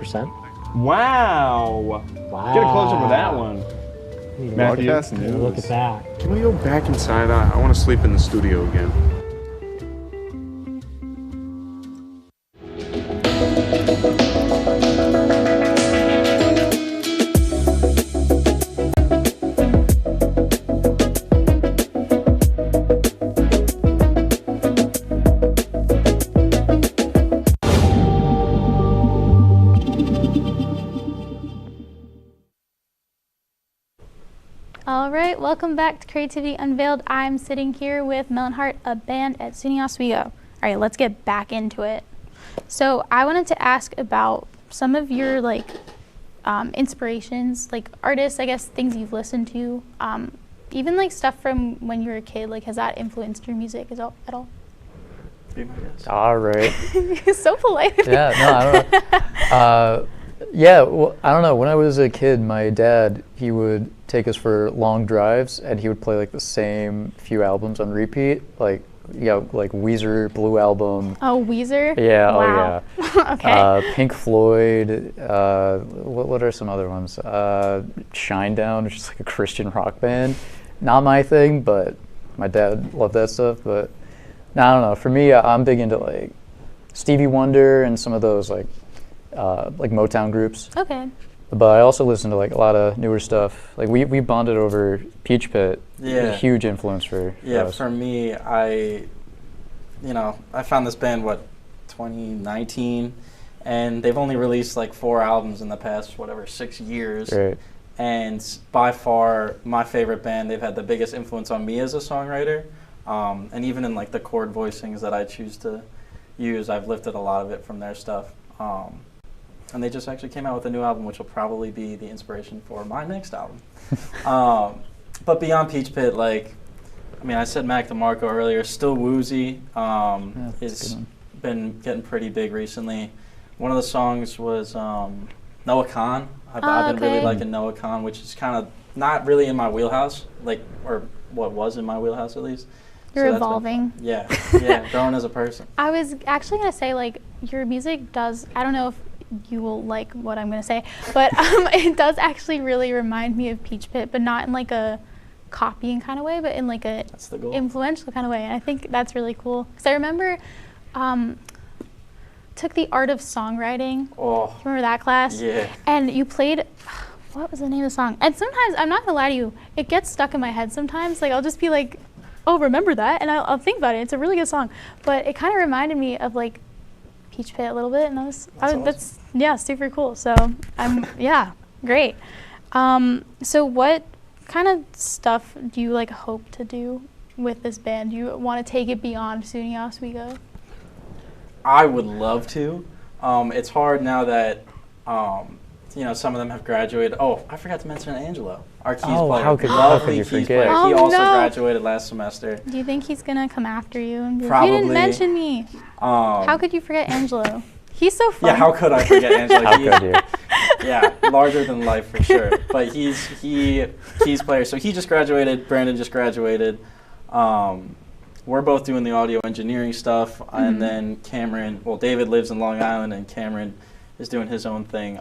Wow. Wow. Get a close-up of that one. Matthew, Broadcast news. Look at that. Can we go back inside? I want to sleep in the studio again. All right, welcome back to Creativity Unveiled. I'm sitting here with Melon Heart, a band at SUNY Oswego. All right, let's get back into it. So I wanted to ask about some of your inspirations, like artists, I guess, things you've listened to, even like stuff from when you were a kid. Like, has that influenced your music at all? All right. So polite. Yeah, no, I don't know. Yeah, well, I don't know. When I was a kid, my dad, he would take us for long drives, and he would play like the same few albums on repeat, like Weezer, Blue Album. Oh, Weezer? Yeah, wow. oh yeah. Okay. Pink Floyd. What are some other ones? Shinedown, which is like a Christian rock band. Not my thing, but my dad loved that stuff. But no, I don't know. For me, I'm big into like Stevie Wonder and some of those like Motown groups. Okay. But I also listen to like a lot of newer stuff. Like we bonded over Peach Pit. Yeah. A huge influence for us. For me, I found this band 2019, and they've only released like 4 albums in the past 6 years. Right. And by far my favorite band. They've had the biggest influence on me as a songwriter, and even in like the chord voicings that I choose to use, I've lifted a lot of it from their stuff. And they just actually came out with a new album, which will probably be the inspiration for my next album. But beyond Peach Pit, I said Mac DeMarco earlier. Still Woozy has been getting pretty big recently. One of the songs was Noah Kahan. I've been really liking Noah Kahan, which is kind of not really in my wheelhouse, or what was in my wheelhouse at least. You're evolving. Yeah, growing as a person. I was actually going to say, your music does, I don't know if you will like what I'm going to say, but it does actually really remind me of Peach Pit, but not in like a copying kind of way, but in like a influential kind of way. And I think that's really cool. Because I remember took the art of songwriting. Oh. Do you remember that class? Yeah. And you played, what was the name of the song? And sometimes, I'm not going to lie to you, it gets stuck in my head sometimes. Like, I'll just be like, oh, remember that? And I'll think about it. It's a really good song. But it kind of reminded me of like Peach Pit a little bit, and that's super cool. So great. So what kind of stuff do you hope to do with this band? Do you want to take it beyond SUNY Oswego? I would love to. It's hard now that some of them have graduated. Oh, I forgot to mention Angelo, our keys player. How could you forget? He also graduated last semester. Do you think he's gonna come after you and be Probably. You didn't mention me? How could you forget Angelo? He's so fun. Yeah, how could I forget Angelo? How could you? Yeah, larger than life for sure. But he's keys player. So he just graduated. Brandon just graduated. We're both doing the audio engineering stuff, and then Cameron. Well, David lives in Long Island, and Cameron is doing his own thing.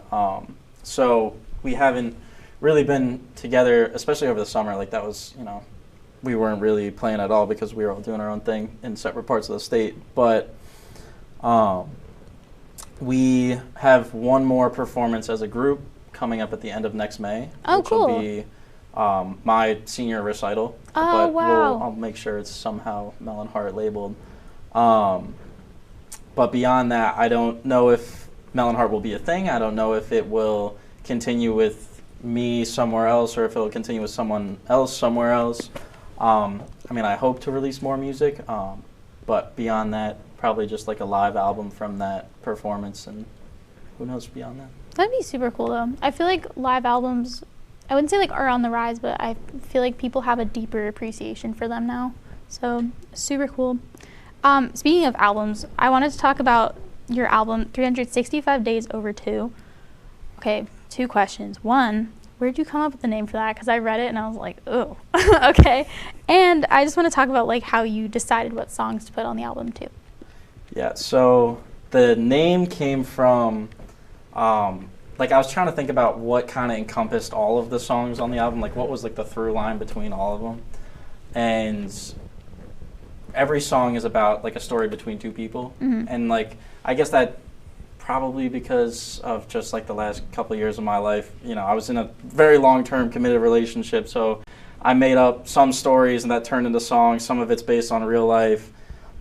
So we haven't really been together, especially over the summer. Like that was, we weren't really playing at all because we were all doing our own thing in separate parts of the state. But we have one more performance as a group coming up at the end of next May. Oh, which will be my senior recital. Oh, but wow. I'll make sure it's somehow Melon Heart labeled. But beyond that, I don't know if Melon Heart will be a thing. I don't know if it will continue with me somewhere else or if it'll continue with someone else somewhere else. I hope to release more music, but beyond that, probably just like a live album from that performance, and who knows beyond that. That'd be super cool, though. I feel like live albums, I wouldn't say are on the rise, but I feel like people have a deeper appreciation for them now. So, super cool. Speaking of albums, I wanted to talk about your album, 365 Days Over 2. Okay, 2 questions. 1, where'd you come up with the name for that? Because I read it and I was like, oh, okay. And I just want to talk about how you decided what songs to put on the album too. Yeah, so the name came from Like I was trying to think about what kind of encompassed all of the songs on the album, like what was like the through line between all of them. And every song is about like a story between two people. And like I guess that probably because of just like the last couple of years of my life, you know, I was in a very long-term committed relationship, so I made up some stories and that turned into songs. Some of it's based on real life,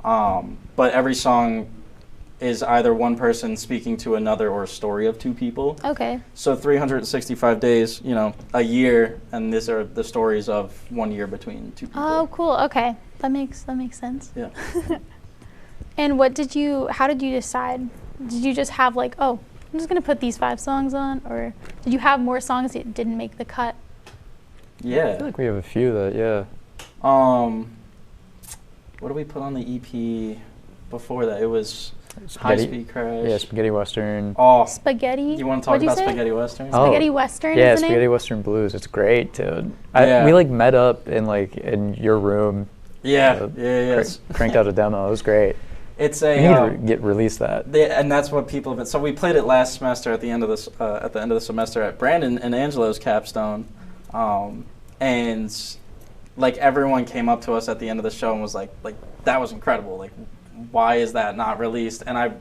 but every song is either one person speaking to another or a story of two people. Okay. So 365 days, you know, a year, and these are the stories of 1 year between two people. Oh, cool. Okay, that makes sense. Yeah. And how did you decide? Did you just have like, oh, I'm just gonna put these 5 songs on, or did you have more songs that didn't make the cut? Yeah. I feel like we have a few that, yeah. What did we put on the EP before that? It was High Spaghetti- Speed Crash. Yeah, Spaghetti Western. Oh, Spaghetti. you want to talk What'd you about say? Spaghetti Western? Oh. Spaghetti Western. Yeah, is the Spaghetti name? Western Blues. It's great, dude. Yeah. We like met up in your room. Yeah, yeah. Cranked out a demo. It was great. It's We a. need to release that. And that's what people have been. So we played it last semester at the end of this at the end of the semester at Brandon and Angelo's capstone, and like everyone came up to us at the end of the show and was like that was incredible. Like, why is that not released? And I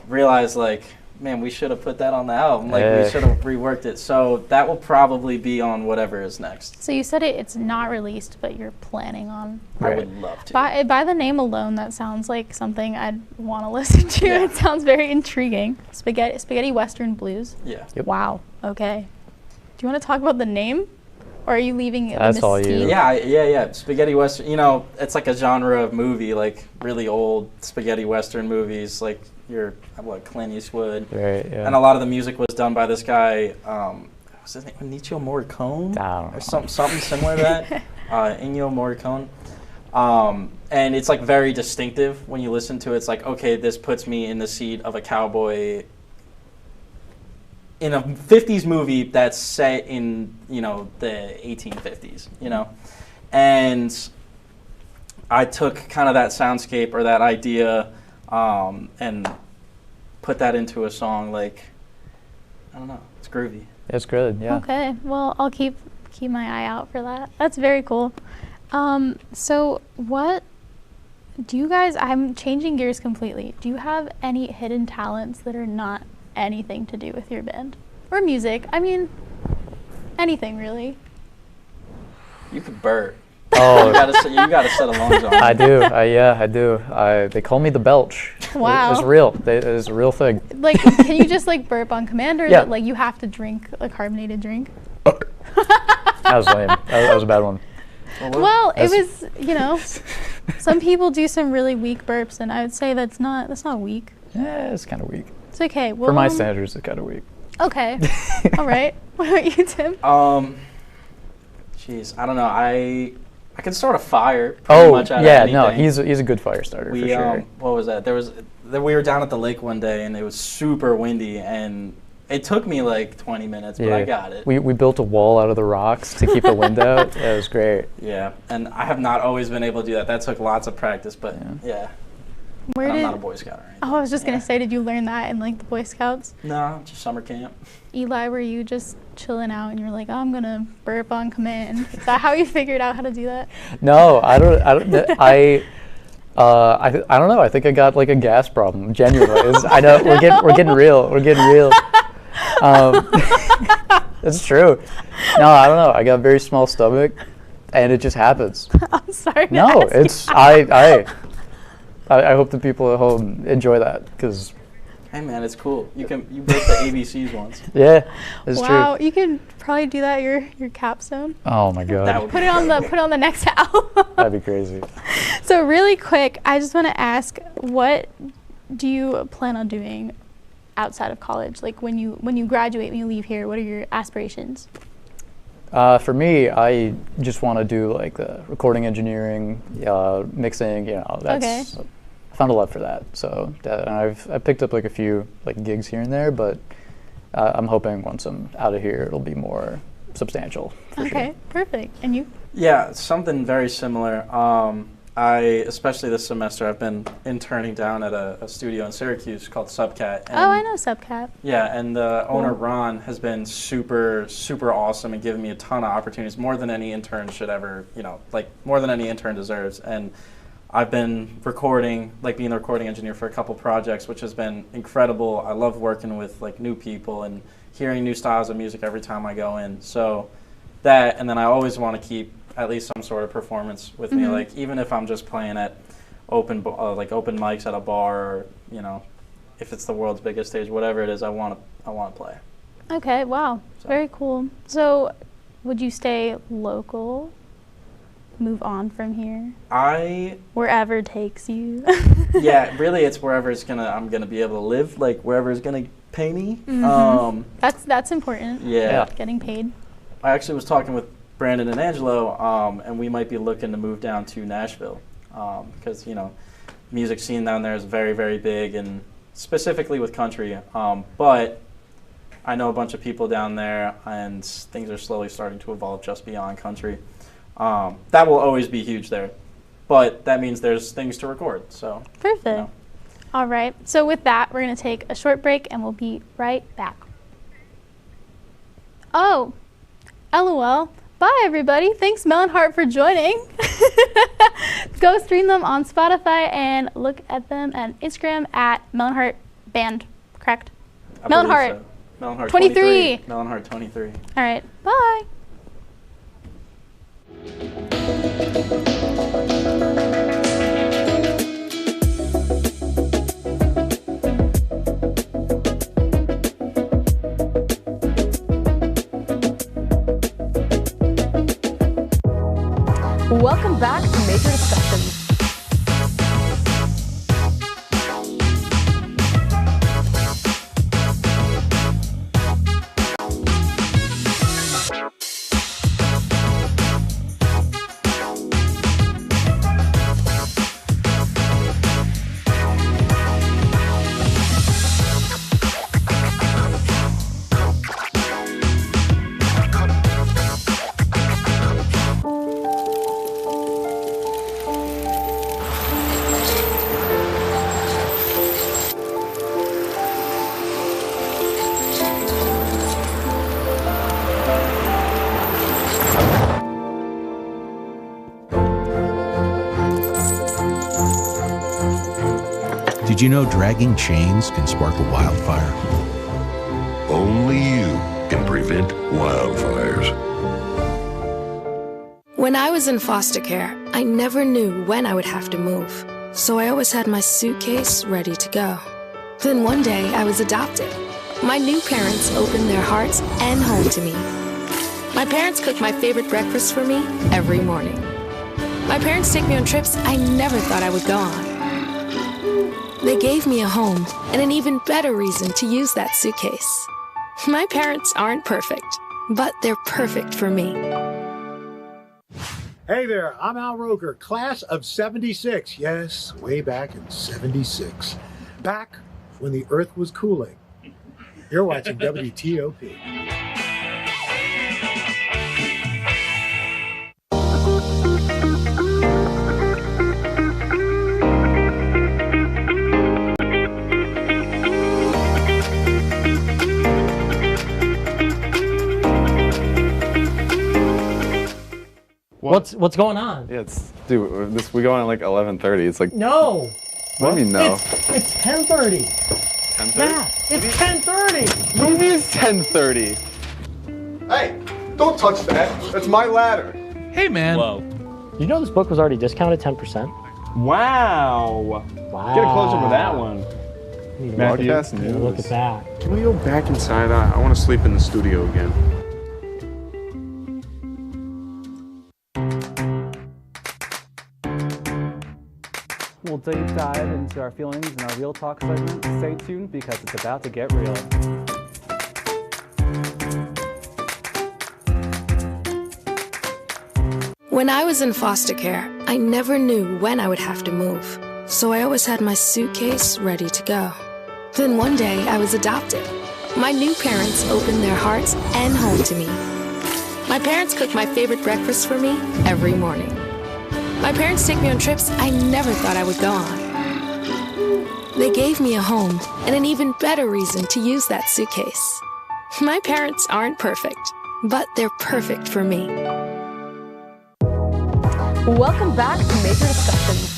realized like, man, we should have put that on the album. Like we should have reworked it. So that will probably be on whatever is next. So you said it's not released, but you're planning on. I would love to. By the name alone, that sounds like something I'd want to listen to. Yeah. It sounds very intriguing. Spaghetti Western Blues. Yeah. Yep. Wow. Okay. Do you want to talk about the name, or are you leaving it That's the all you. mystique? Yeah. Spaghetti Western. You know, it's like a genre of movie, like really old spaghetti Western movies, like Clint Eastwood. Right, yeah. And a lot of the music was done by this guy. What's his name? Ennio Morricone, I don't know. or something similar to that. Ennio Morricone. And it's like very distinctive when you listen to it. It's like, okay, this puts me in the seat of a cowboy in a 50s movie that's set in, you know, the 1850s, you know? And I took kind of that soundscape or that idea and put that into a song. Like, I don't know, it's groovy. It's good, yeah. Okay. Well, I'll keep my eye out for that. That's very cool. So what do you guys, I'm changing gears completely. Do you have any hidden talents that are not anything to do with your band or music? I mean, anything really. You could burp. Oh, You gotta set a lungs on. I do. I do. They call me the Belch. Wow. It's real. It's a real thing. Like, can you just like burp on command, or is Yeah. it like you have to drink a carbonated drink? That was lame. That was a bad one. Well, it That's- was, you know, some people do some really weak burps, and I would say that's not weak. Yeah, it's kind of weak. It's okay. Well, For my standards, it's kind of weak. Okay. All right. What about you, Tim? Jeez, I don't know. I can start a fire pretty much out of anything. No, he's a good fire starter for sure. What was that? We were down at the lake one day and it was super windy and it took me like 20 minutes, but I got it. We built a wall out of the rocks to keep the wind out. It was great. Yeah, and I have not always been able to do that. That took lots of practice, but yeah. I'm not a Boy Scout or anything. Oh, I was just gonna say, did you learn that in like the Boy Scouts? No, just summer camp. Eli, were you just chilling out and you're like, oh, I'm gonna burp on command? Is that how you figured out how to do that? No, I don't. I don't know. I think I got like a gas problem. Genuinely, I know we're getting real. We're getting real. It's true. No, I don't know. I got a very small stomach, and it just happens. I'm sorry. to No, ask you it's that. I hope the people at home enjoy that because Hey man, it's cool. You break the ABCs once. yeah, it's Wow, true. you can probably do that your capstone. Oh my That god, would Put it on the next album. that'd be crazy. So really quick, I just want to ask, what do you plan on doing outside of college? Like when you graduate, when you leave here, what are your aspirations? For me, I just want to do like the recording engineering, mixing. That's I found a love for that. So I picked up like a few like gigs here and there, but I'm hoping once I'm out of here, it'll be more substantial. For Okay, sure. perfect. And you? Yeah, something very similar. especially this semester, I've been interning down at a studio in Syracuse called Subcat. Oh, I know Subcat. Yeah, and the owner, Ron, has been super, super awesome and given me a ton of opportunities, more than any intern should ever, like more than any intern deserves. And I've been being the recording engineer for a couple projects, which has been incredible. I love working with like new people and hearing new styles of music every time I go in. So that, and then I always want to keep at least some sort of performance with me, like even if I'm just playing at open mics at a bar, or if it's the world's biggest stage, whatever it is, I want to play. Okay, wow, So. Very cool. So, would you stay local? Move on from here? Wherever it takes you. Yeah, really, it's wherever I'm gonna be able to live, like wherever is gonna pay me. That's important. Yeah. Getting paid. I actually was talking with Brandon and Angelo, and we might be looking to move down to Nashville because music scene down there is very, very big, and specifically with country. But I know a bunch of people down there, and things are slowly starting to evolve just beyond country. That will always be huge there, but that means there's things to record. So Perfect. All right. So with that, we're gonna take a short break, and we'll be right back. Oh, LOL. Bye, everybody. Thanks, Melon Heart, for joining. Go stream them on Spotify and look at them on Instagram at Melon Heart Band. Correct? Melon Heart. So. Melon Heart 23. Melon Heart 23. All right. Bye. Welcome back to Major Discussions. Did you know dragging chains can spark a wildfire? Only you can prevent wildfires. When I was in foster care, I never knew when I would have to move, so I always had my suitcase ready to go. Then one day, I was adopted. My new parents opened their hearts and home to me. My parents cook my favorite breakfast for me every morning. My parents take me on trips I never thought I would go on. They gave me a home and an even better reason to use that suitcase. My parents aren't perfect, but they're perfect for me. Hey there, I'm Al Roker, class of 76. Yes, way back in 76. Back when the earth was cooling. You're watching WTOP. What's going on? Yeah, we go on at like 11:30. It's like No. What do you mean no? It's 10:30. 10:30? Yeah, it's 10:30. What do you mean it's 10:30? Hey, don't touch that. That's my ladder. Hey, man. Whoa. You know this book was already discounted 10%? Wow. Wow. Get a close up of that one. Matthew, Look at that. Can we go back inside? I want to sleep in the studio again. We'll deep dive into our feelings in our Real Talk segment. Stay tuned because it's about to get real. When I was in foster care, I never knew when I would have to move, so I always had my suitcase ready to go. Then one day, I was adopted. My new parents opened their hearts and home to me. My parents cook my favorite breakfast for me every morning. My parents take me on trips I never thought I would go on. They gave me a home and an even better reason to use that suitcase. My parents aren't perfect, but they're perfect for me. Welcome back to Major Discussions.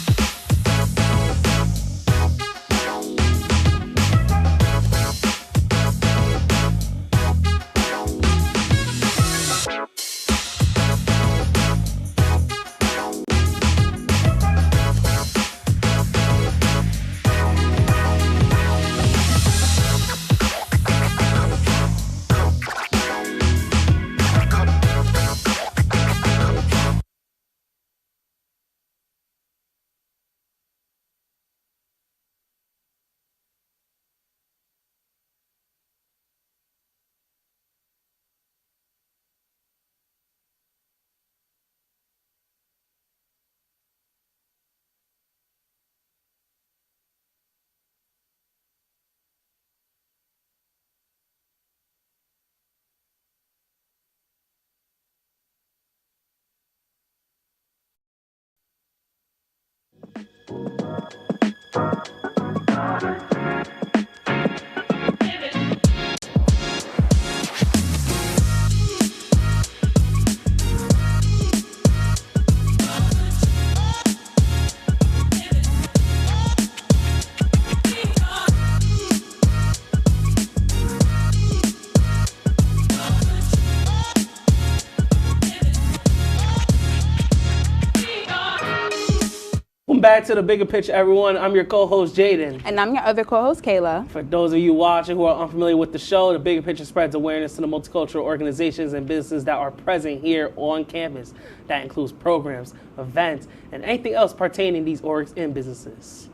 Back to the bigger picture, everyone. I'm your co-host, Jaden. And I'm your other co-host, Kayla. For those of you watching who are unfamiliar with the show, the bigger picture spreads awareness to the multicultural organizations and businesses that are present here on campus. That includes programs, events, and anything else pertaining to these orgs and businesses.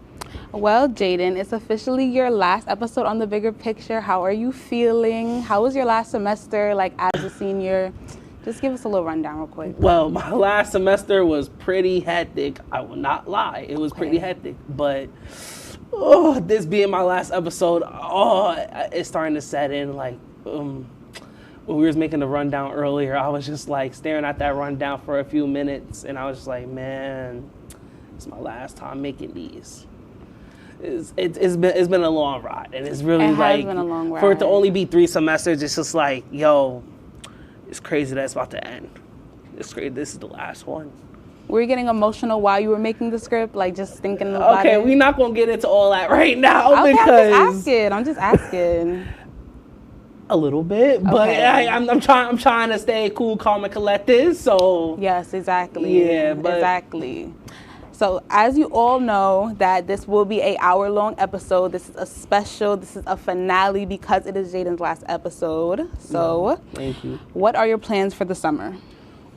Well, Jaden, it's officially your last episode on the bigger picture. How are you feeling? How was your last semester, like as a senior? Just give us a little rundown real quick. Well, my last semester was pretty hectic. I will not lie. It was pretty hectic. But this being my last episode, it's starting to set in. Like, when we was making the rundown earlier, I was just like staring at that rundown for a few minutes. And I was just like, man, it's my last time making these. It's been a long ride. And it's really like, been a long ride. For it to only be 3 semesters, it's just like, yo, it's crazy that it's about to end. It's crazy. This is the last one. Were you getting emotional while you were making the script, like just thinking about it? Okay, we're not gonna get into all that right now okay, because I'm just asking. A little bit, but I'm trying to stay cool, calm, and collected. So yes, exactly. Yeah, but exactly. So as you all know that this will be an hour-long episode. This is a special, this is a finale because it is Jaden's last episode. So thank you. What are your plans for the summer?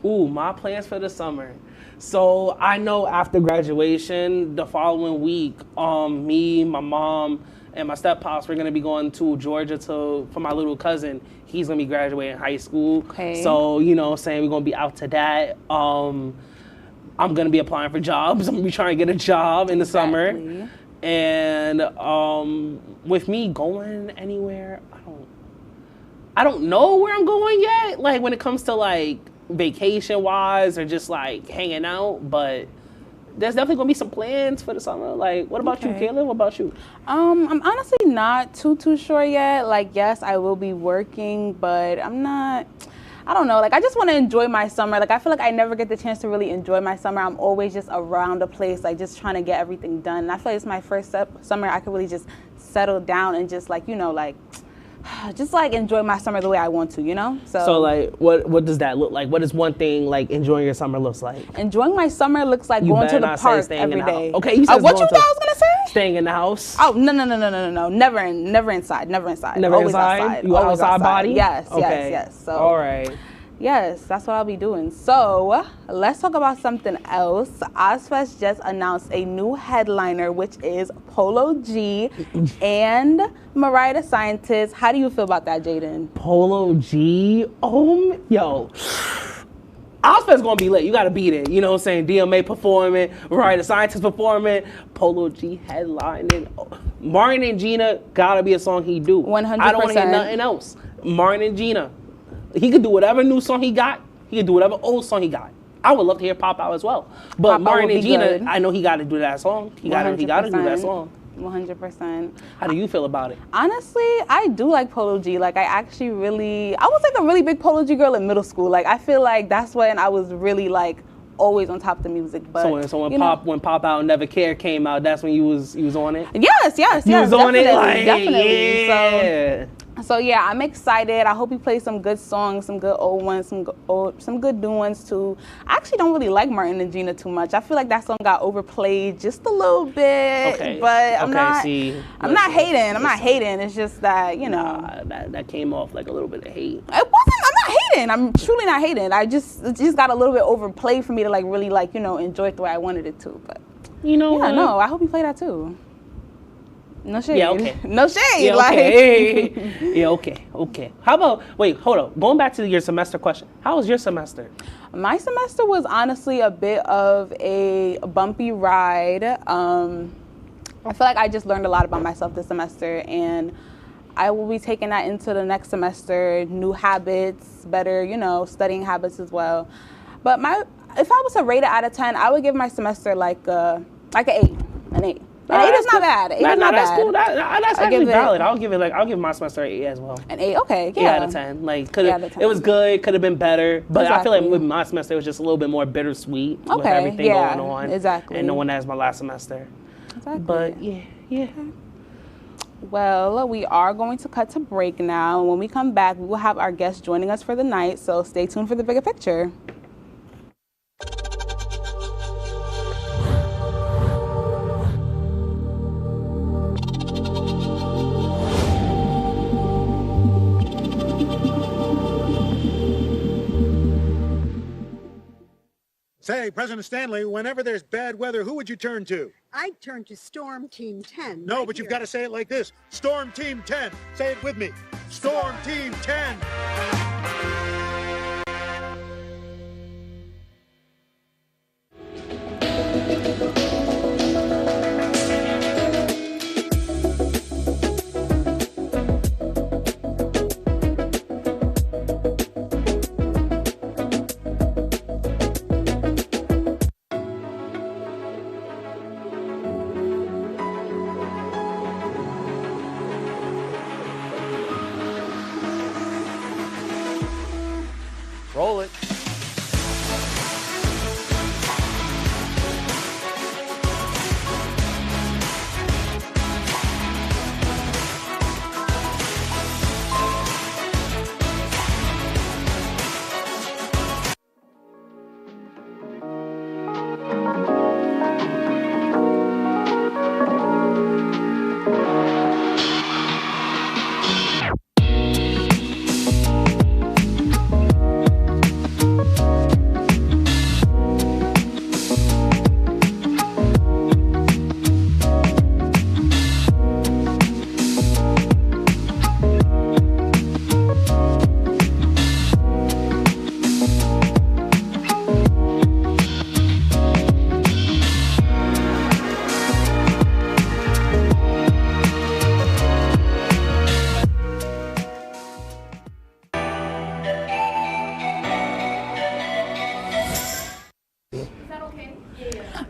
Ooh, my plans for the summer. So I know after graduation, the following week, me, my mom, and my step-pops, we're gonna be going to Georgia for my little cousin. He's gonna be graduating high school. Okay. So, you know what I'm saying, we're gonna be out to that. I'm going to be applying for jobs. I'm going to be trying to get a job in the summer. And with me going anywhere, I don't know where I'm going yet. Like when it comes to like vacation wise or just like hanging out, but there's definitely going to be some plans for the summer. Like what about you, Kayla? What about you? I'm honestly not too sure yet. Like yes, I will be working, but I don't know, like I just want to enjoy my summer. Like I feel like I never get the chance to really enjoy my summer. I'm always just around a place, like just trying to get everything done. And I feel like it's my first summer I could really just settle down and just like, you know, like just like enjoy my summer the way I want to, you know? So like what does that look like? What is one thing like enjoying your summer looks like? Enjoying my summer looks like going to the park every day. Okay, you said what you thought I was gonna say? Staying in the house? Oh no. Never inside. Never Always inside? outside. You always outside body? Yes, okay. yes. So all right. Yes, that's what I'll be doing. So let's talk about something else. Ozfest just announced a new headliner, which is Polo G and Mariah the Scientist. How do you feel about that, Jaden? Polo G? Yo. Ozfest gonna be lit. You gotta be there. You know what I'm saying? DMA performing, Mariah the Scientist performing, Polo G headlining. Martin and Gina gotta be a song he do. 100%. I don't wanna hear nothing else. Martin and Gina. He could do whatever new song he got. He could do whatever old song he got. I would love to hear Pop Out as well. But Pop Out Martin would and be Gina, good. I know he got to do that song. He got to do that song. 100%. How do you feel about it? Honestly, I do like Polo G. Like, I was like a really big Polo G girl in middle school. Like, I feel like that's when I was really like always on top of the music. But So when Pop Out and Never Care came out, that's when you was on it? Yes. You was on it? Like, definitely. Yeah. So yeah, I'm excited. I hope he plays some good songs, some good old ones, some good new ones too. I actually don't really like Martin and Gina too much. I feel like that song got overplayed just a little bit. Okay. But I'm not hating. I'm not listen. hating. It's just that, that came off like a little bit of hate. It wasn't. I'm not hating. I'm truly not hating. It just got a little bit overplayed for me to like really like, enjoy it the way I wanted it to. But no, I hope you play that too. No shade. Yeah, okay. No shade. Yeah, okay. Yeah, okay. How about, wait, hold up. Going back to your semester question. How was your semester? My semester was honestly a bit of a bumpy ride. I feel like I just learned a lot about myself this semester, and I will be taking that into the next semester. New habits, better, studying habits as well. But if I was to rate it out of 10, I would give my semester like an 8. An 8. An 8 is not bad. 8 is not that's bad. cool. That's actually valid. I'll give my semester an 8 as well. An 8, okay, yeah. 8 out of 10. Like, it was good. Could have been better. But I feel like with my semester, it was just a little bit more bittersweet with everything going on. Exactly. And knowing that it's my last semester. Exactly. But yeah. Well, we are going to cut to break now. When we come back, we will have our guests joining us for the night. So stay tuned for the bigger picture. Say, President Stanley, whenever there's bad weather, who would you turn to? I'd turn to Storm Team 10. No, but you've got to say it like this. Storm Team 10. Say it with me. Storm Team 10. Roll it.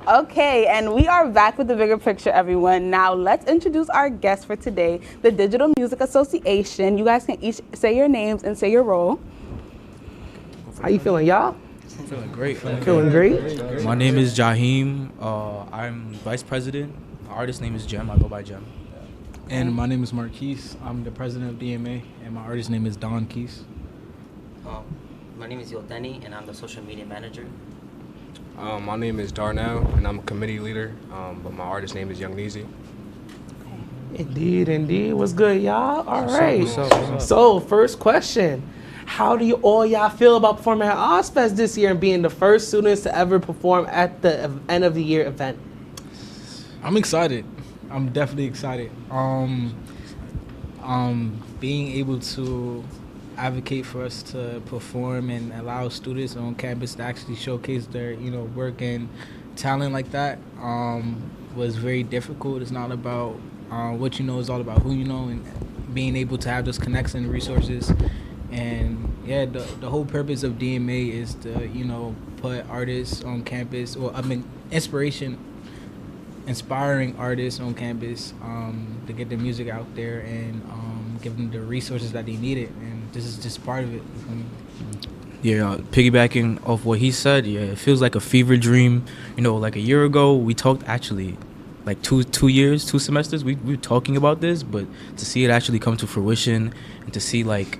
Okay, and we are back with the bigger picture, everyone. Now let's introduce our guest for today, the Digital Music Association. You guys can each say your names and say your role. How you feeling, y'all? I'm feeling great. Feeling great? My name is Jaheem. I'm vice president. My artist name is Jem. I go by Jem. And my name is Marquise. I'm the president of DMA, and my artist name is Don Keys. My name is Yoteni, and I'm the social media manager. My name is Darnell, and I'm a committee leader, but my artist name is Young Neezy. Indeed. What's good, y'all? All right. What's up? So, first question. How do y'all feel about performing at Ozfest this year and being the first students to ever perform at the end of the year event? I'm excited. I'm definitely excited. Being able to advocate for us to perform and allow students on campus to actually showcase their, work and talent like that was very difficult. It's not about what you know, it's all about who you know, and being able to have those connections and resources And yeah, the whole purpose of DMA is to, you know, put artists on campus, or inspiring artists on campus to get their music out there and give them the resources that they needed. And this is just part of it. Yeah, piggybacking off what he said, yeah, it feels like a fever dream. You know, like a year ago, we talked actually, like two semesters, we were talking about this, but to see it actually come to fruition and to see like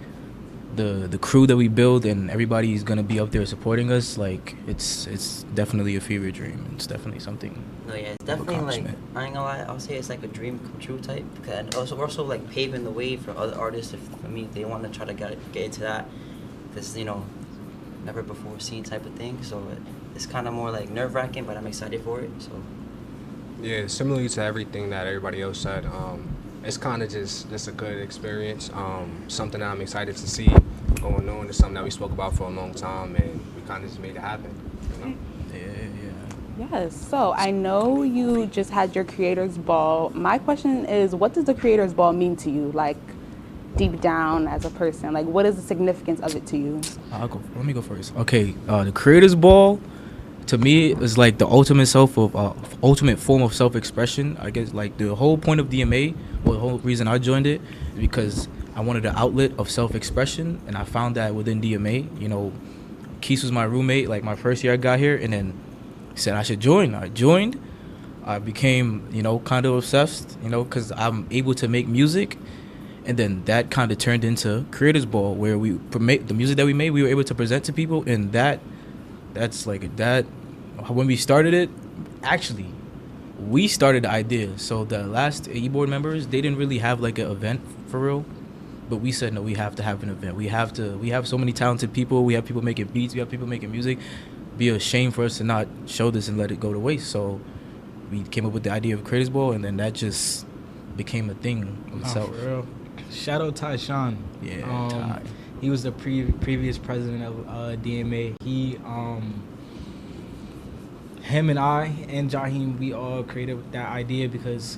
the crew that we build and everybody's gonna be up there supporting us, like it's definitely a fever dream. It's definitely something. No, yeah, it's definitely like, I ain't gonna lie, I'll say it's like a dream come true type. And also, we're also like paving the way for other artists if they want to try to get into that, this, you know, never before seen type of thing. So it's kind of more like nerve wracking, but I'm excited for it. So yeah, similarly to everything that everybody else said, it's kind of just a good experience. Something that I'm excited to see going on. It's something that we spoke about for a long time, and we kind of just made it happen. You know? Yes. So I know you just had your Creators Ball. My question is, what does the Creators Ball mean to you? Like, deep down as a person, like, what is the significance of it to you? Let me go first. Okay, the Creators Ball, to me, is like the ultimate form of self-expression. I guess like the whole point of DMA, well, the whole reason I joined it is because I wanted an outlet of self-expression, and I found that within DMA. You know, Keith was my roommate like my first year I got here, and then he said I should join. I joined. I became, you know, kind of obsessed, you know, because I'm able to make music. And then that kind of turned into Creators Ball, where we promote the music that we made, we were able to present to people. And that's like that. When we started it, actually, we started the idea. So the last AE board members, they didn't really have like an event for real. But we said, no, we have to have an event. We have so many talented people. We have people making beats. We have people making music. Be a shame for us to not show this and let it go to waste. So we came up with the idea of Creators Ball, and then that just became a thing of itself. For real. Shout out Tyshawn. Yeah, Ty. He was the previous president of DMA. Him and I and Jaheem, we all created that idea because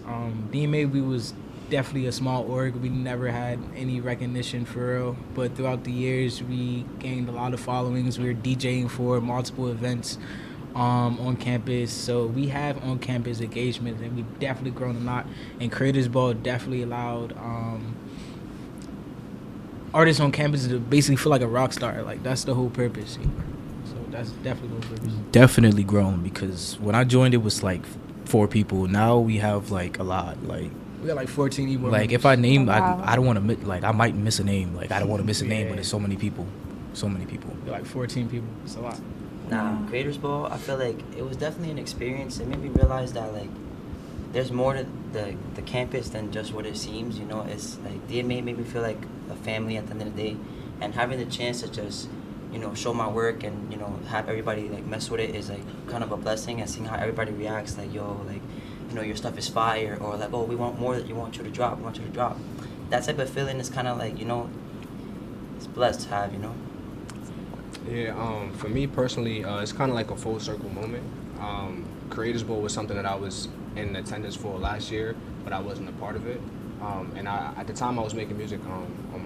DMA, we was definitely a small org. We never had any recognition for real. But throughout the years, we gained a lot of followings. We were DJing for multiple events on campus. So we have on-campus engagements, and we've definitely grown a lot. And Creators Ball definitely allowed artists on campus to basically feel like a rock star. Like, that's the whole purpose. So that's definitely the whole purpose. Definitely grown, because when I joined, it was like 4 people. Now we have like a lot. Like, we got like 14 email Like, if I name, I don't want to, like, I might miss a name. Like, I don't want to miss a name when there's so many people. So many people. Like 14 people. It's a lot. Nah, Creators Ball, I feel like it was definitely an experience. It made me realize that, like, there's more to the campus than just what it seems, you know. It's like DMA made me feel like a family at the end of the day, and having the chance to just, you know, show my work and, you know, have everybody like mess with it is like kind of a blessing. And seeing how everybody reacts, like, yo, like, you know, your stuff is fire, or like, oh, we want more, that you want you to drop, that type of feeling is kind of like, you know, it's blessed to have, you know. Yeah, for me personally, it's kind of like a full circle moment. Creators Bowl was something that I was in attendance for last year, but I wasn't a part of it. And at the time I was making music on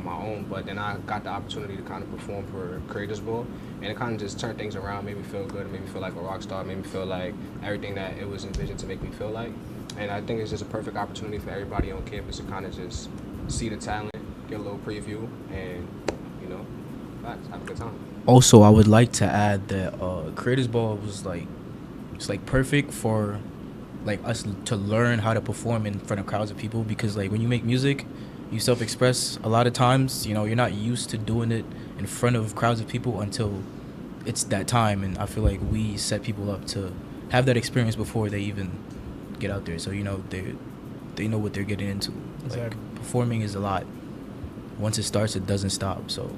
my own, but then I got the opportunity to kind of perform for Creators Bowl, and it kind of just turned things around, made me feel good, it made me feel like a rock star, made me feel like everything that it was envisioned to make me feel like. And I think it's just a perfect opportunity for everybody on campus to kind of just see the talent, get a little preview, and, you know, have a good time. Also, I would like to add that Creators Ball was like, it's like perfect for like us to learn how to perform in front of crowds of people, because like when you make music, you self-express a lot of times, you know, you're not used to doing it in front of crowds of people until it's that time. And I feel like we set people up to have that experience before they even get out there, so, you know, they know what they're getting into. Exactly. Like, performing is a lot. Once it starts, it doesn't stop. So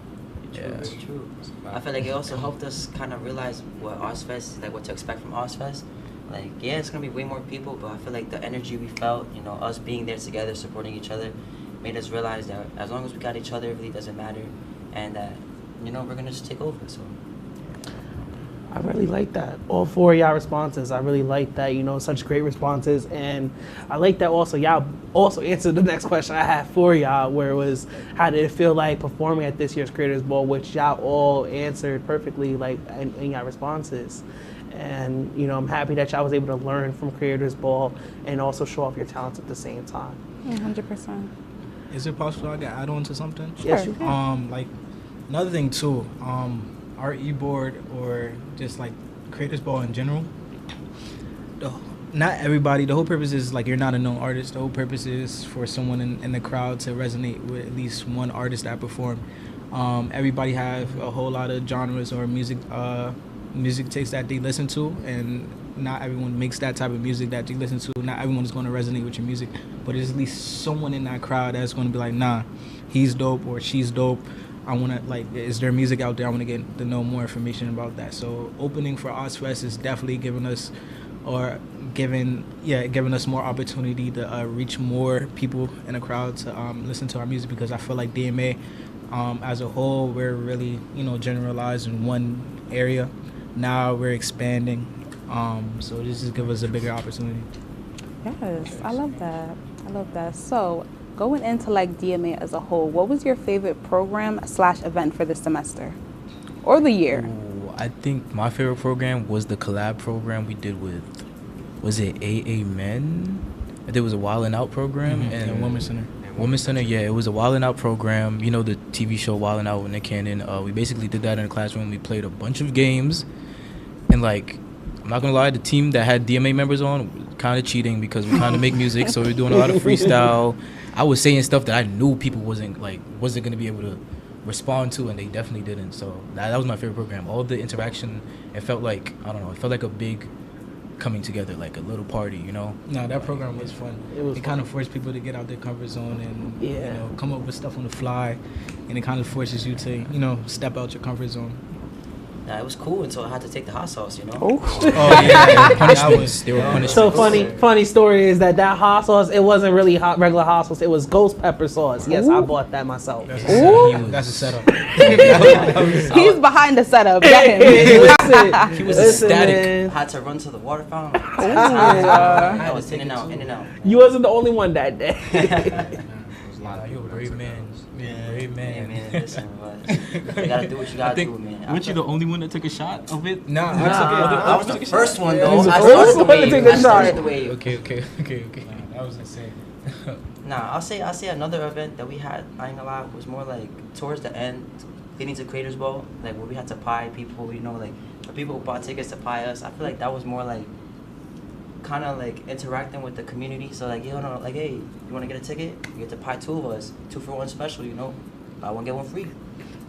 yeah, that's true. I feel like it also helped us kind of realize what Ozfest, like what to expect from Ozfest. Like, yeah, it's gonna be way more people, but I feel like the energy we felt, you know, us being there together, supporting each other, made us realize that as long as we got each other, it really doesn't matter, and that, you know, we're gonna just take over. So I really like that. All 4 of y'all responses. I really like that, such great responses. And I like that also y'all also answered the next question I had for y'all, where it was, how did it feel like performing at this year's Creators Ball, which y'all all answered perfectly, like, in y'all responses. And, I'm happy that y'all was able to learn from Creators Ball and also show off your talents at the same time. 100%. Is it possible I can add on to something? Yes, you can. Like, another thing too, our e-board or just like Creators Ball in general, not everybody, the whole purpose is like you're not a known artist. The whole purpose is for someone in the crowd to resonate with at least one artist that performed. Everybody have a whole lot of genres or music tastes that they listen to, and not everyone makes that type of music that you listen to. Not everyone is going to resonate with your music, but there's at least someone in that crowd that's going to be like, nah, he's dope or she's dope. I want to, like, is there music out there? I want to get to know more information about that. So opening for Ozfest is definitely giving us more opportunity to reach more people in the crowd to listen to our music, because I feel like DMA as a whole, we're really, generalized in one area. Now we're expanding. So this just gives us a bigger opportunity. Yes, I love that. So going into like DMA as a whole, what was your favorite program/event for this semester or the year? Ooh, I think my favorite program was the collab program we did with, was it AA Men? I think it was a Wild 'N Out program. And Women's Center. Women's Center, yeah, it was a Wild 'N Out program. The TV show Wild 'N Out with Nick Cannon. We basically did that in a classroom. We played a bunch of games, and like, I'm not gonna lie, the team that had DMA members on kind of cheating because we kind of make music, so we're doing a lot of freestyle. I was saying stuff that I knew people wasn't gonna be able to respond to, and they definitely didn't. So that was my favorite program. All the interaction, it felt like, I don't know, it felt like a big coming together, like a little party, No, that program was fun. It kind of forced people to get out their comfort zone and come up with stuff on the fly, and it kind of forces you to step out your comfort zone. Nah, it was cool until I had to take the hot sauce, Oh yeah, punishments. They were punishments. So funny story is that hot sauce, it wasn't really regular hot sauce. It was ghost pepper sauce. Yes, I bought that myself. That's a setup. He's behind the setup. He was ecstatic. Had to run to the water fountain. I was in and out. You wasn't the only one that day. You're a brave man. Brave man. Yeah, man. Listen, you gotta do what you gotta do, man. Weren't you the only one that took a shot of it? Nah, I was the first one though. I started the wave. Okay. That was insane. Nah, I'll say another event that we had, I ain't gonna lie, was more like towards the end, leading to Creators Ball, like where we had to pie people, like the people who bought tickets to pie us. I feel like that was more like kind of like interacting with the community. So like, like, hey, you want to get a ticket? You get to pie 2 of us, 2 for 1 special, buy 1 get 1 free.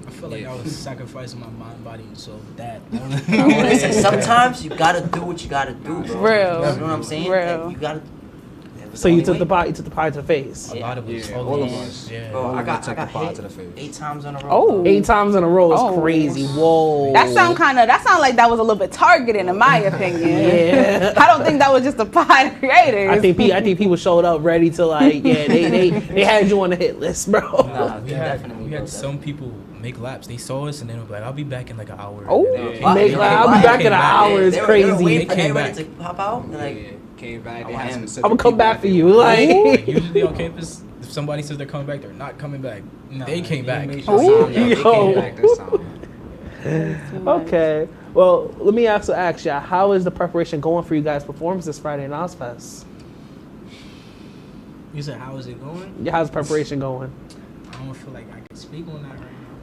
I feel like I was sacrificing my mind, body, and soul for that. Listen, sometimes you gotta do what you gotta do, bro. Real. You know what I'm saying? Real. Like, you gotta. So you took the pie to the face. A lot of us, all of us. Yeah. Bro, I got hit to the face 8 times in a row. Oh. 8 times in a row is crazy. Whoa. That sound like that was a little bit targeted in my opinion. Yeah. I don't think that was just a pie creators. I think people showed up ready to they had you on the hit list, bro. Nah, we had some people make laps. They saw us and then were like, "I'll be back in like an hour." Oh, I'll be back in an hour. It's crazy. They came back to pop out. Like, came back. I'm gonna come back for you. Like usually on campus, if somebody says they're coming back, they're not coming back. They came back. They came back this time. Okay. Well, let me ask y'all, how is the preparation going for you guys' performance this Friday in Ozfest? You said, how is it going? Yeah, how's preparation going? I don't feel like I can speak on that right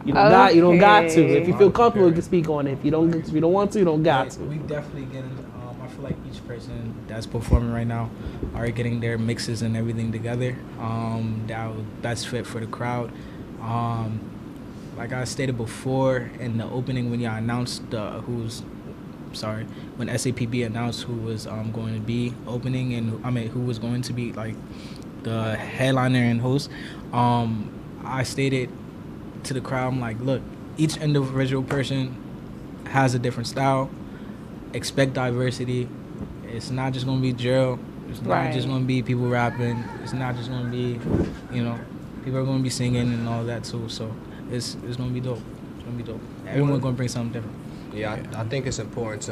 now. You don't got to. If you feel comfortable, you can speak on it. If you don't want to, you don't got to. We definitely getting. I feel like each person that's performing right now are getting their mixes and everything together. That was best fit for the crowd. Like I stated before in the opening, when y'all announced when SAPB announced who was going to be opening and who was going to be like the headliner and host, I stated to the crowd, I'm like, look, each individual person has a different style. Expect diversity. It's not just gonna be drill. It's not just gonna be people rapping. It's not just gonna be, people are gonna be singing and all that too. So it's gonna be dope. It's gonna be dope. Everyone's gonna bring something different. Yeah, I think it's important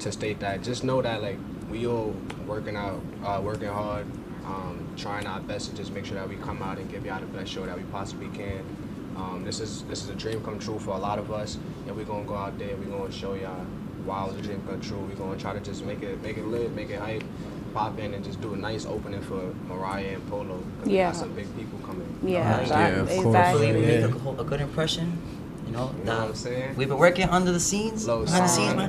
to state that. Just know that like we all working hard, trying our best to just make sure that we come out and give y'all the best show that we possibly can. This is a dream come true for a lot of us, and we're gonna go out there. We're gonna show y'all why it was a dream come true. We're gonna try to just make it lit, make it hype, pop in, and just do a nice opening for Mariah and Polo. Cause we got some big people coming. Yeah, exactly. Hopefully we make a good impression. You know what I'm saying? We've been working under the scenes, behind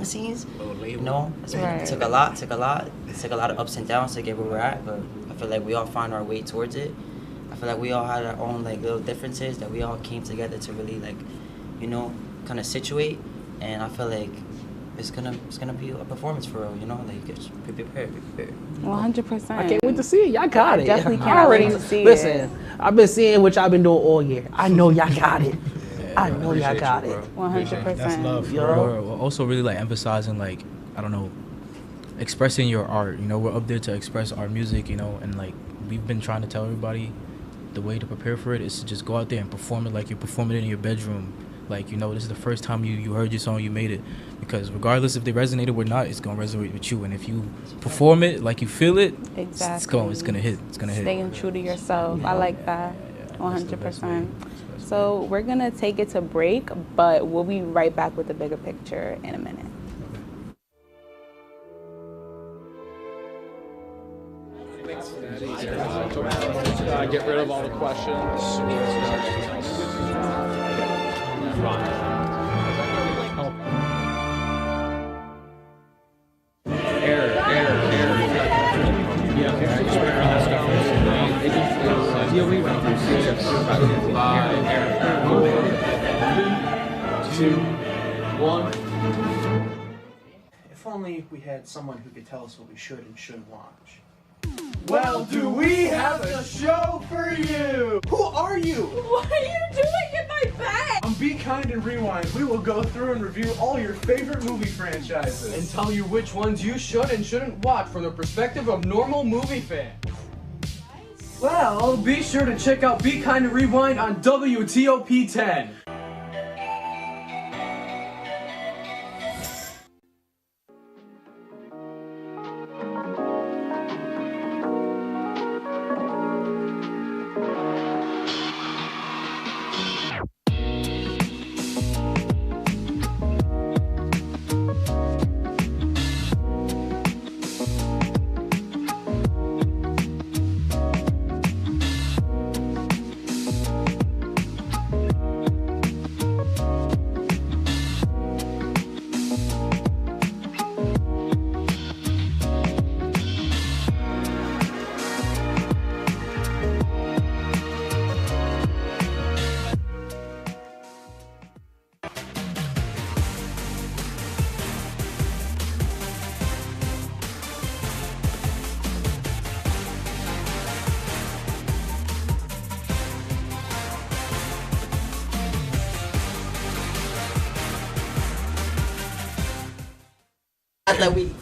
the scenes. You know, it took a lot of ups and downs to get where we're at, but I feel like we all find our way towards it. I feel like we all had our own like little differences that we all came together to really like, you know, kind of situate, and I feel like it's gonna be a performance for real, you know, like just be prepared. 100%. I can't wait to see it. Y'all got it. Definitely can't wait to see it. Listen, I've been seeing what y'all been doing all year. I know y'all got it. I know y'all got it. 100%. That's love. We're also really like emphasizing like, I don't know, expressing your art. You know, we're up there to express our music, you know, and like we've been trying to tell everybody the way to prepare for it is to just go out there and perform it like you're performing it in your bedroom. Like, you know, this is the first time you heard your song, you made it. Because regardless if they resonated or not, it's gonna resonate with you. And if you perform it like you feel it, it's gonna hit. It's gonna hit. Staying true to yourself. I like that. 100%. So we're gonna take it to break, but we'll be right back with the bigger picture in a minute. Get rid of all the questions. If only we had someone who could tell us what we should and shouldn't watch. Well, do we have a show for you? Who are you? What are you doing in my bed? On Be Kind and Rewind, we will go through and review all your favorite movie franchises. And tell you which ones you should and shouldn't watch from the perspective of normal movie fans. Well, be sure to check out Be Kind and Rewind on WTOP-10.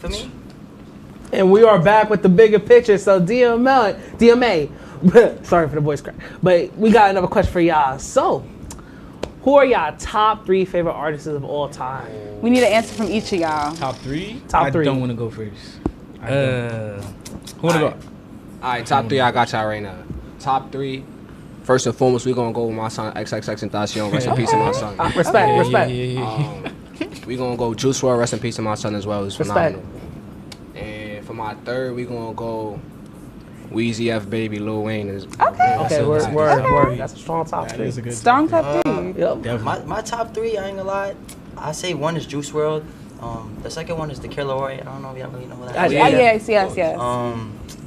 For me. And we are back with the bigger picture. So DMA, sorry for the voice crack, but we got another question for y'all. So, who are y'all top 3 favorite artists of all time? We need an answer from each of y'all. Top 3? Top 3. I don't want to go first. Who wanna go? All right, top 3. I got y'all right now. Top 3. First and foremost, we gonna go with my son XXXTentacion. Rest in peace to my son. Respect. We gonna go Juice WRLD. Rest in peace to my son as well. He's phenomenal. And for my third, we gonna go Weezy F Baby Lil Wayne. Okay, word. That's a strong top 3. Strong top 3. Yep. My top 3, I ain't gonna lie. I say one is Juice WRLD. The second one is The Killer Roy. I don't know if y'all really know what that is. Yes.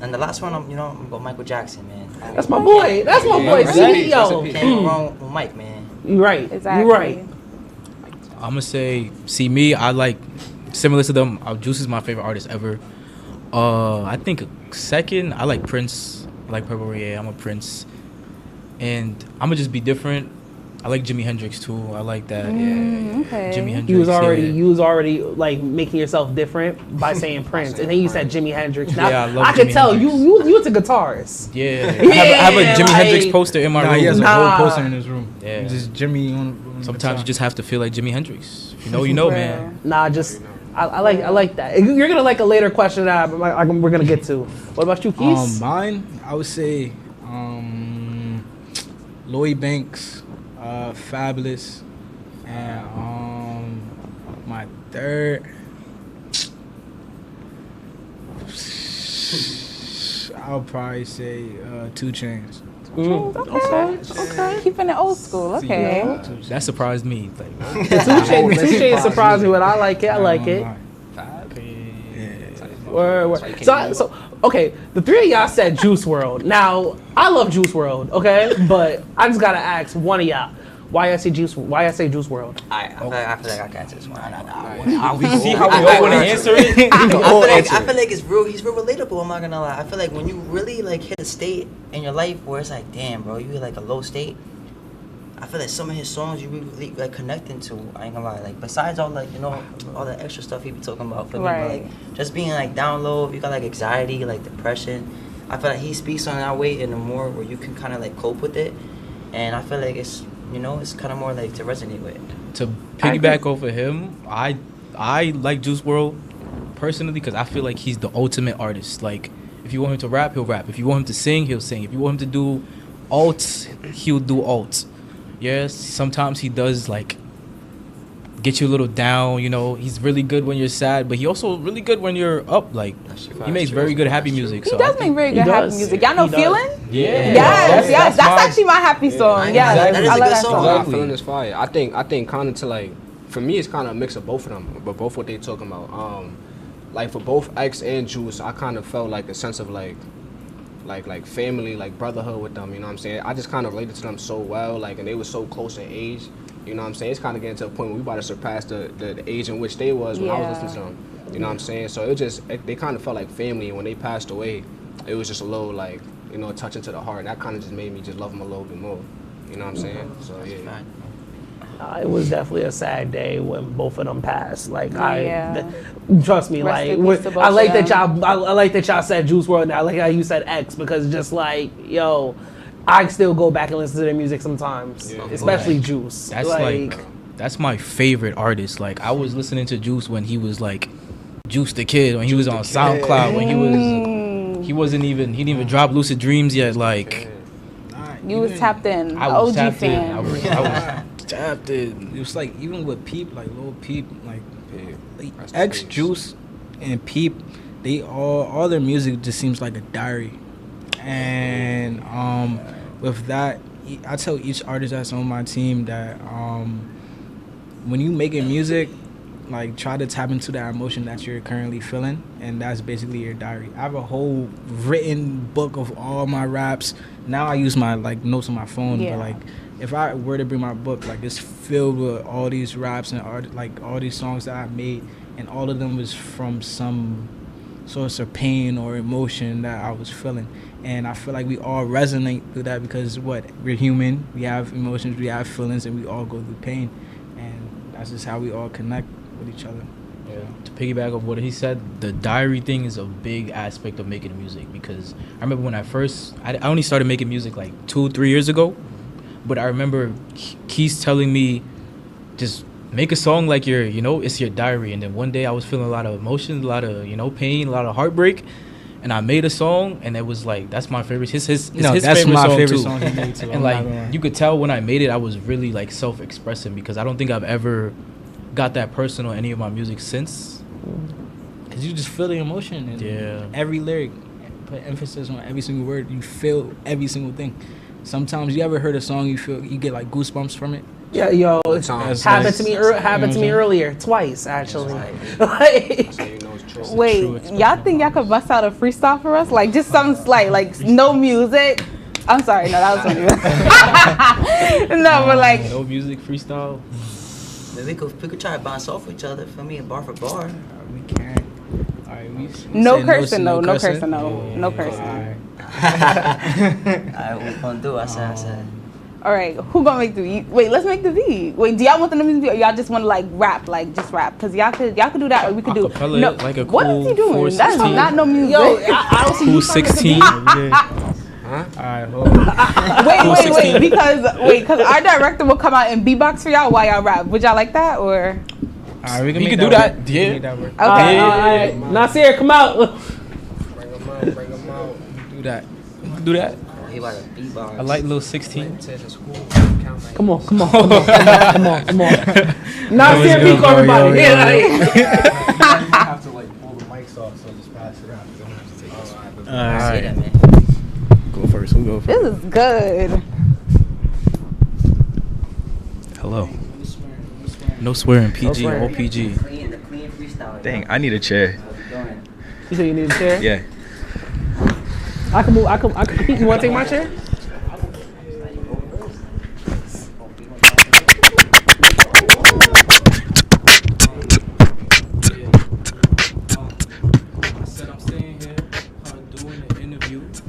And the last one, I'm gonna go Michael Jackson, man. That's my boy. That's my boy. CEO. Can't go wrong with Mike, man. You're right. Exactly. You're right. I'm gonna say, me, I like, similar to them, Juice is my favorite artist ever. I think second, I like Prince. I like Purple Rain. I'm a Prince. And I'm gonna just be different. I like Jimi Hendrix too. I like that. Okay. Jimi Hendrix. You was already like making yourself different by saying Prince, and then you said Jimi Hendrix. Now Yeah, I love I could Jimi tell Hendrix. you was a guitarist. Yeah, I have a Jimi Hendrix poster in my room. He has a whole poster in his room. Yeah. Just Jimmy on Sometimes you just have to feel like Jimi Hendrix. If you know, you know, man. Nah, just I like that. You're gonna like a later question that we're gonna get to. What about you, Keith? Mine, I would say Lloyd Banks, Fabulous, and my third, I'll probably say 2 Chainz. Okay. Keeping it old school. Okay. That surprised me. Like, Two Chainz surprised me, but I like it. I like it. Word. So, okay, the three of y'all said Juice WRLD. Now, I love Juice WRLD, okay? But I just gotta ask one of y'all, why I say Juice WRLD? I feel like I can answer this one. we see how we all want to answer it. I feel like it's real. He's real relatable. I'm not gonna lie. I feel like when you really like hit a state in your life where it's like, damn, bro, you hit like a low state. I feel like some of his songs you really like connecting to. I ain't gonna lie. Like besides all like all the extra stuff he be talking about for me, but like just being like down low. If you got like anxiety, like depression, I feel like he speaks on that way in a more where you can kind of like cope with it. And I feel like it's it's kind of more like to resonate with. To piggyback off of him, I like Juice WRLD personally because I feel like he's the ultimate artist. Like if you want him to rap, he'll rap. If you want him to sing, he'll sing. If you want him to do alts, he'll do alts. Yes, sometimes he does like get you a little down, he's really good when you're sad, but he also really good when you're up. Like he makes very good happy music. He does make very good happy music. Y'all know Feeling? Yeah. Yes. That's actually my happy song. Yeah, that is a good song. Exactly. Feeling is fire. I think kind of to like, for me it's kind of a mix of both of them, but both what they talking about. Like for both X and Juice, I kind of felt like a sense of like family, like brotherhood with them, you know what I'm saying? I just kind of related to them so well, like, and they were so close in age, you know what I'm saying? It's kind of getting to a point where we about to surpass the age in which they was when I was listening to them, you know what I'm saying? So they kind of felt like family, and when they passed away, it was just a little like, touching to the heart, and that kind of just made me just love them a little bit more, you know what I'm saying? So yeah. It was definitely a sad day when both of them passed. Like trust me, like I like that y'all said Juice WRLD, and I like how you said X, because just like I still go back and listen to their music sometimes, especially Juice. That's my favorite artist. Like I was listening to Juice when he was like Juice the Kid, when he was on SoundCloud, when he didn't even drop Lucid Dreams yet. Like you was tapped in. I was OG tapped fan. in. I was tapped in. It was like even with Peep, like Lil Peep, like X, Juice, and Peep, they all their music just seems like a diary. And with that, I tell each artist that's on my team that when you making music, like try to tap into that emotion that you're currently feeling, and that's basically your diary. I have a whole written book of all my raps. Now I use my like notes on my phone, but like if I were to bring my book, like it's filled with all these raps and all these songs that I made, and all of them was from some source of pain or emotion that I was feeling. And I feel like we all resonate with that because we're human, we have emotions, we have feelings, and we all go through pain, and that's just how we all connect with each other. Yeah. To piggyback off what he said, the diary thing is a big aspect of making music, because I remember when I only started making music like 2-3 years ago, but I remember Keith telling me, just make a song like it's your diary. And then one day I was feeling a lot of emotions, a lot of pain, a lot of heartbreak, and I made a song, and it was like, that's my favorite. His that's favorite my song favorite too. song he made too. And like you could tell when I made it, I was really like self-expressing, because I don't think I've ever got that personal in any of my music since. Cause you just feel the emotion, and every lyric put emphasis on every single word. You feel every single thing. Sometimes you ever heard a song, you get like goosebumps from it. Yeah, it happened to me. Happened to me earlier, twice actually. Wait, y'all think y'all could bust out a freestyle for us? Like just something slight, like no music. I'm sorry, no, that was funny. No, but like no music freestyle. We could try to bounce off each other for me, bar for bar. We can't. All right, no cursing, no cursing. Alright, what we gonna do? I said. All right, who gonna make the beat? Wait, let's make the beat. Wait, do y'all want them to make the beat, or y'all just want to like rap, like just rap? Cause y'all could do that, or we could do. Acapella, No, like a what cool is he doing? 416. That is not no music. Yo, I don't see Cool you starting to 16. beat. Alright, hold on. Wait, because our director will come out and beatbox for y'all while y'all rap. Would y'all like that, or? Alright, we can You make can do that. that. Work. Yeah. Make that work. Okay. All right. Nasir, come out. Bring them out. Do that. Do that. He about to beatbox. I like little 16. Come on. Nasir, peek on everybody. You have to like pull the mics off, so just pass it out. Don't have to take this one. Alright. Go first. Who go first? This is good. Hello. No swearing. PG. No swearing. All PG. The clean freestyle. Dang, I need a chair. You say you need a chair? Yeah. I can move. I can. You want to take my chair?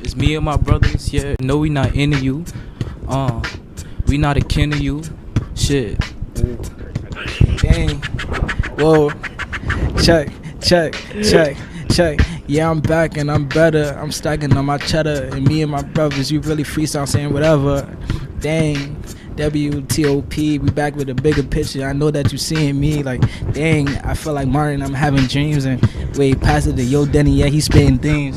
It's me and my brothers, yeah. No, we not into you. We not akin to you. Shit. Dang. Whoa. Check. Yeah, I'm back and I'm better. I'm stacking on my cheddar. And me and my brothers, you really freestyle saying whatever. Dang. WTOP, we back with a bigger picture. I know that you seeing me like, dang, I feel like Martin, I'm having dreams. And wait, pass it to Yo Denny, yeah, he's spitting things.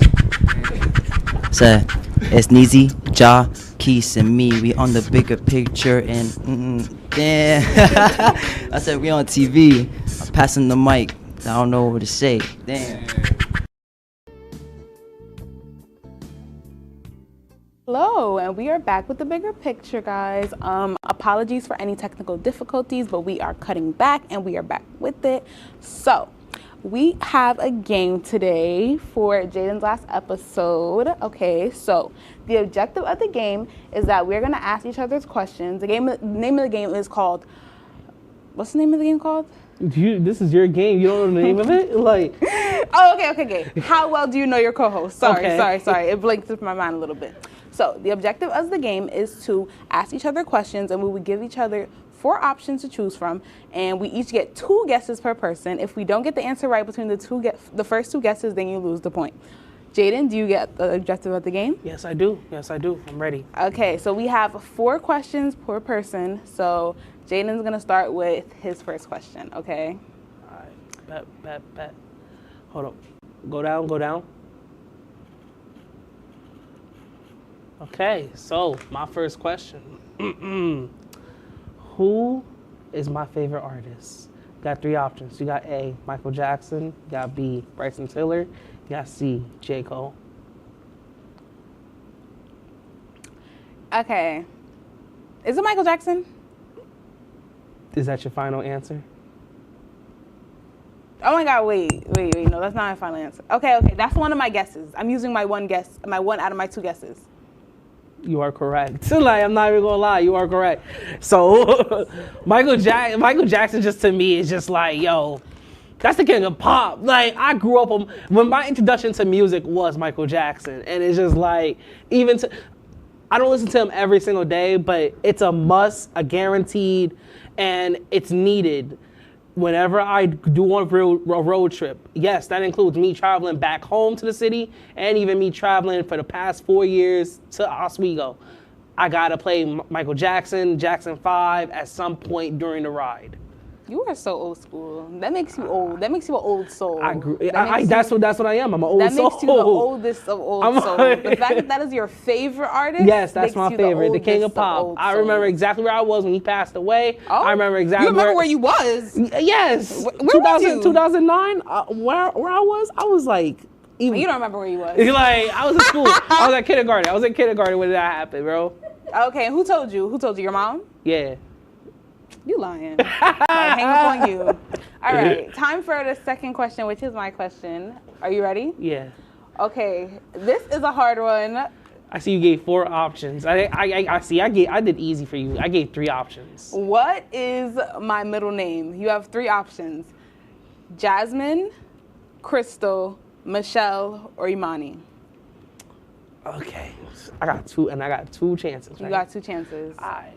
So, it's Neezy, Ja, Keys, and me. We on the bigger picture, and damn. I said we on TV. I'm passing the mic. I don't know what to say. Damn. Hello, and we are back with the bigger picture, guys. Apologies for any technical difficulties, but we are cutting back, and we are back with it. So, we have a game today for Jaden's last episode. Okay, so the objective of the game is that we're gonna ask each other's questions. The name of the game is called. What's the name of the game called? This is your game. You don't know the name of it? Like. Oh, okay. How well do you know your co-host? Sorry. It blinked through my mind a little bit. So the objective of the game is to ask each other questions, and we would give each other 4 options to choose from, and we each get 2 guesses per person. If we don't get the answer right between the first 2 guesses, then you lose the point. Jaden, do you get the objective of the game? Yes, I do. I'm ready. Okay, so we have 4 questions per person. So Jaden's gonna start with his first question. Okay. All right. Bet. Hold up. Go down. Okay, so my first question. Who is my favorite artist? Got 3 options. You got A, Michael Jackson. You got B, Bryson Tiller. You got C, J. Cole. Okay. Is it Michael Jackson? Is that your final answer? Oh my God, wait, no, that's not my final answer. Okay, that's one of my guesses. I'm using my one out of my 2 guesses. You are correct. Like, I'm not even gonna lie, you are correct. So Michael Jackson just to me is just like, yo, that's the king of pop. Like, I grew up when my introduction to music was Michael Jackson, and it's just like, I don't listen to him every single day, but it's a must, a guaranteed, and it's needed whenever I do a road trip. Yes, that includes me traveling back home to the city, and even me traveling for the past 4 years to Oswego. I gotta play Michael Jackson, Jackson 5 at some point during the ride. You are so old school. That makes you old. That makes you an old soul. That's what I am. I'm an old soul. That makes you the oldest of old souls. The fact that is your favorite artist. Yes, that's my favorite. The king of pop. I remember exactly where I was when he passed away. Oh, I remember exactly. You remember where you was? Yes. Where was you? 2009. Where I was like. You don't remember where you was? Like, I was in school. I was at kindergarten. I was in kindergarten when that happened, bro. Okay, who told you? Who told you? Your mom? Yeah. You lying. Like, hang up on you. All right, time for the second question, which is my question. Are you ready? Yeah. Okay, this is a hard one. I see you gave 4 options. I did easy for you. I gave 3 options. What is my middle name? You have 3 options. Jasmine, Crystal, Michelle, or Imani. Okay, I got two, and I got 2 chances. You Right? got 2 chances. All right.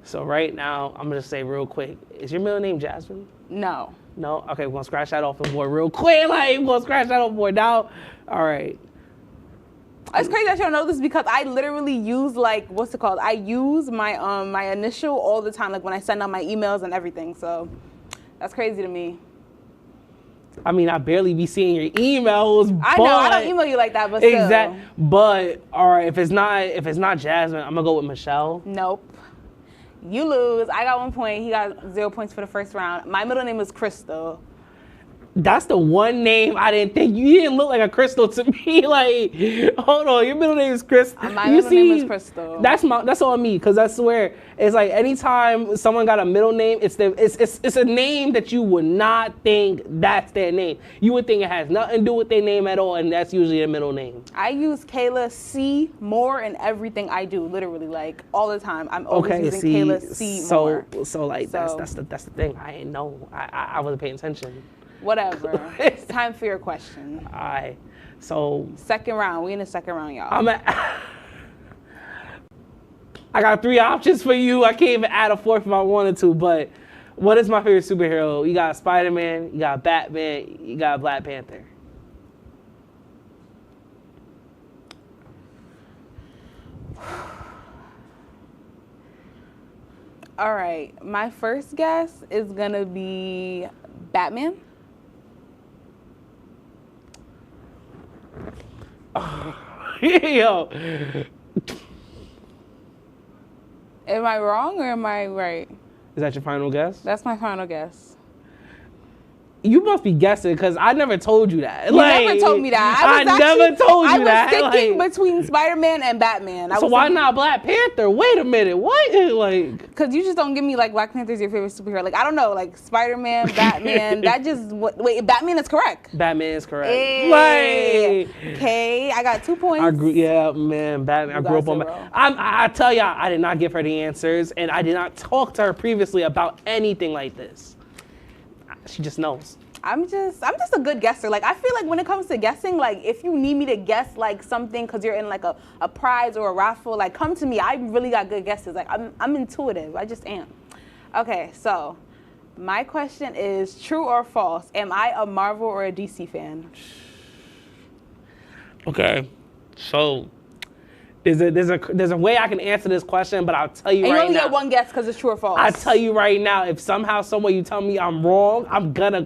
So right now, I'm gonna say real quick, is your middle name Jasmine? No. No? Okay, we're gonna scratch that off the board real quick. Like, we're gonna scratch that off the board now. All right. It's crazy that you don't know this because I literally use like, what's it called? I use my my initial all the time, like when I send out my emails and everything. So that's crazy to me. I mean, I barely be seeing your emails. I know, I don't email you like that, but still. Exactly. But all right, if it's not Jasmine, I'm gonna go with Michelle. Nope. You lose. I got 1 point. He got 0 points for the first round. My middle name is Crystal. That's the one name I didn't think. You didn't look like a Crystal to me. Like, hold on, your middle name is Crystal. My middle name is Crystal. That's on me, because I swear, it's like anytime someone got a middle name, it's a name that you would not think that's their name. You would think it has nothing to do with their name at all, and that's usually their middle name. I use Kayla C. Moore in everything I do, literally, like all the time. I'm always using Kayla C. Moore. So that's the thing. I didn't know. I wasn't paying attention. Whatever. It's time for your question. All right. So second round. We in the second round, y'all. I got 3 options for you. I can't even add a 4th if I wanted to, but what is my favorite superhero? You got Spider-Man, you got Batman, you got Black Panther. All right. My first guess is going to be Batman. Yo. Am I wrong or am I right? Is that your final guess? That's my final guess. You must be guessing, because I never told you that. You never told me that. I never told you that. I was thinking between Spider-Man and Batman. So why not Black Panther? Wait a minute. What? Like? Because you just don't give me like Black Panther's your favorite superhero. Like, I don't know. Like Spider-Man, Batman. That just wait. Batman is correct. Batman is correct. Hey. Okay, I got 2 points. Batman. I grew up on. I tell y'all, I did not give her the answers, and I did not talk to her previously about anything like this. She just knows. I'm just a good guesser. Like, I feel like when it comes to guessing, like if you need me to guess like something because you're in like a prize or a raffle, like come to me. I really got good guesses. Like I'm intuitive. I just am. Okay, so my question is true or false? Am I a Marvel or a DC fan? Okay, so there's a way I can answer this question, but I'll tell you right now. You only get one guess because it's true or false. I tell you right now, if somehow, some way you tell me I'm wrong, I'm gonna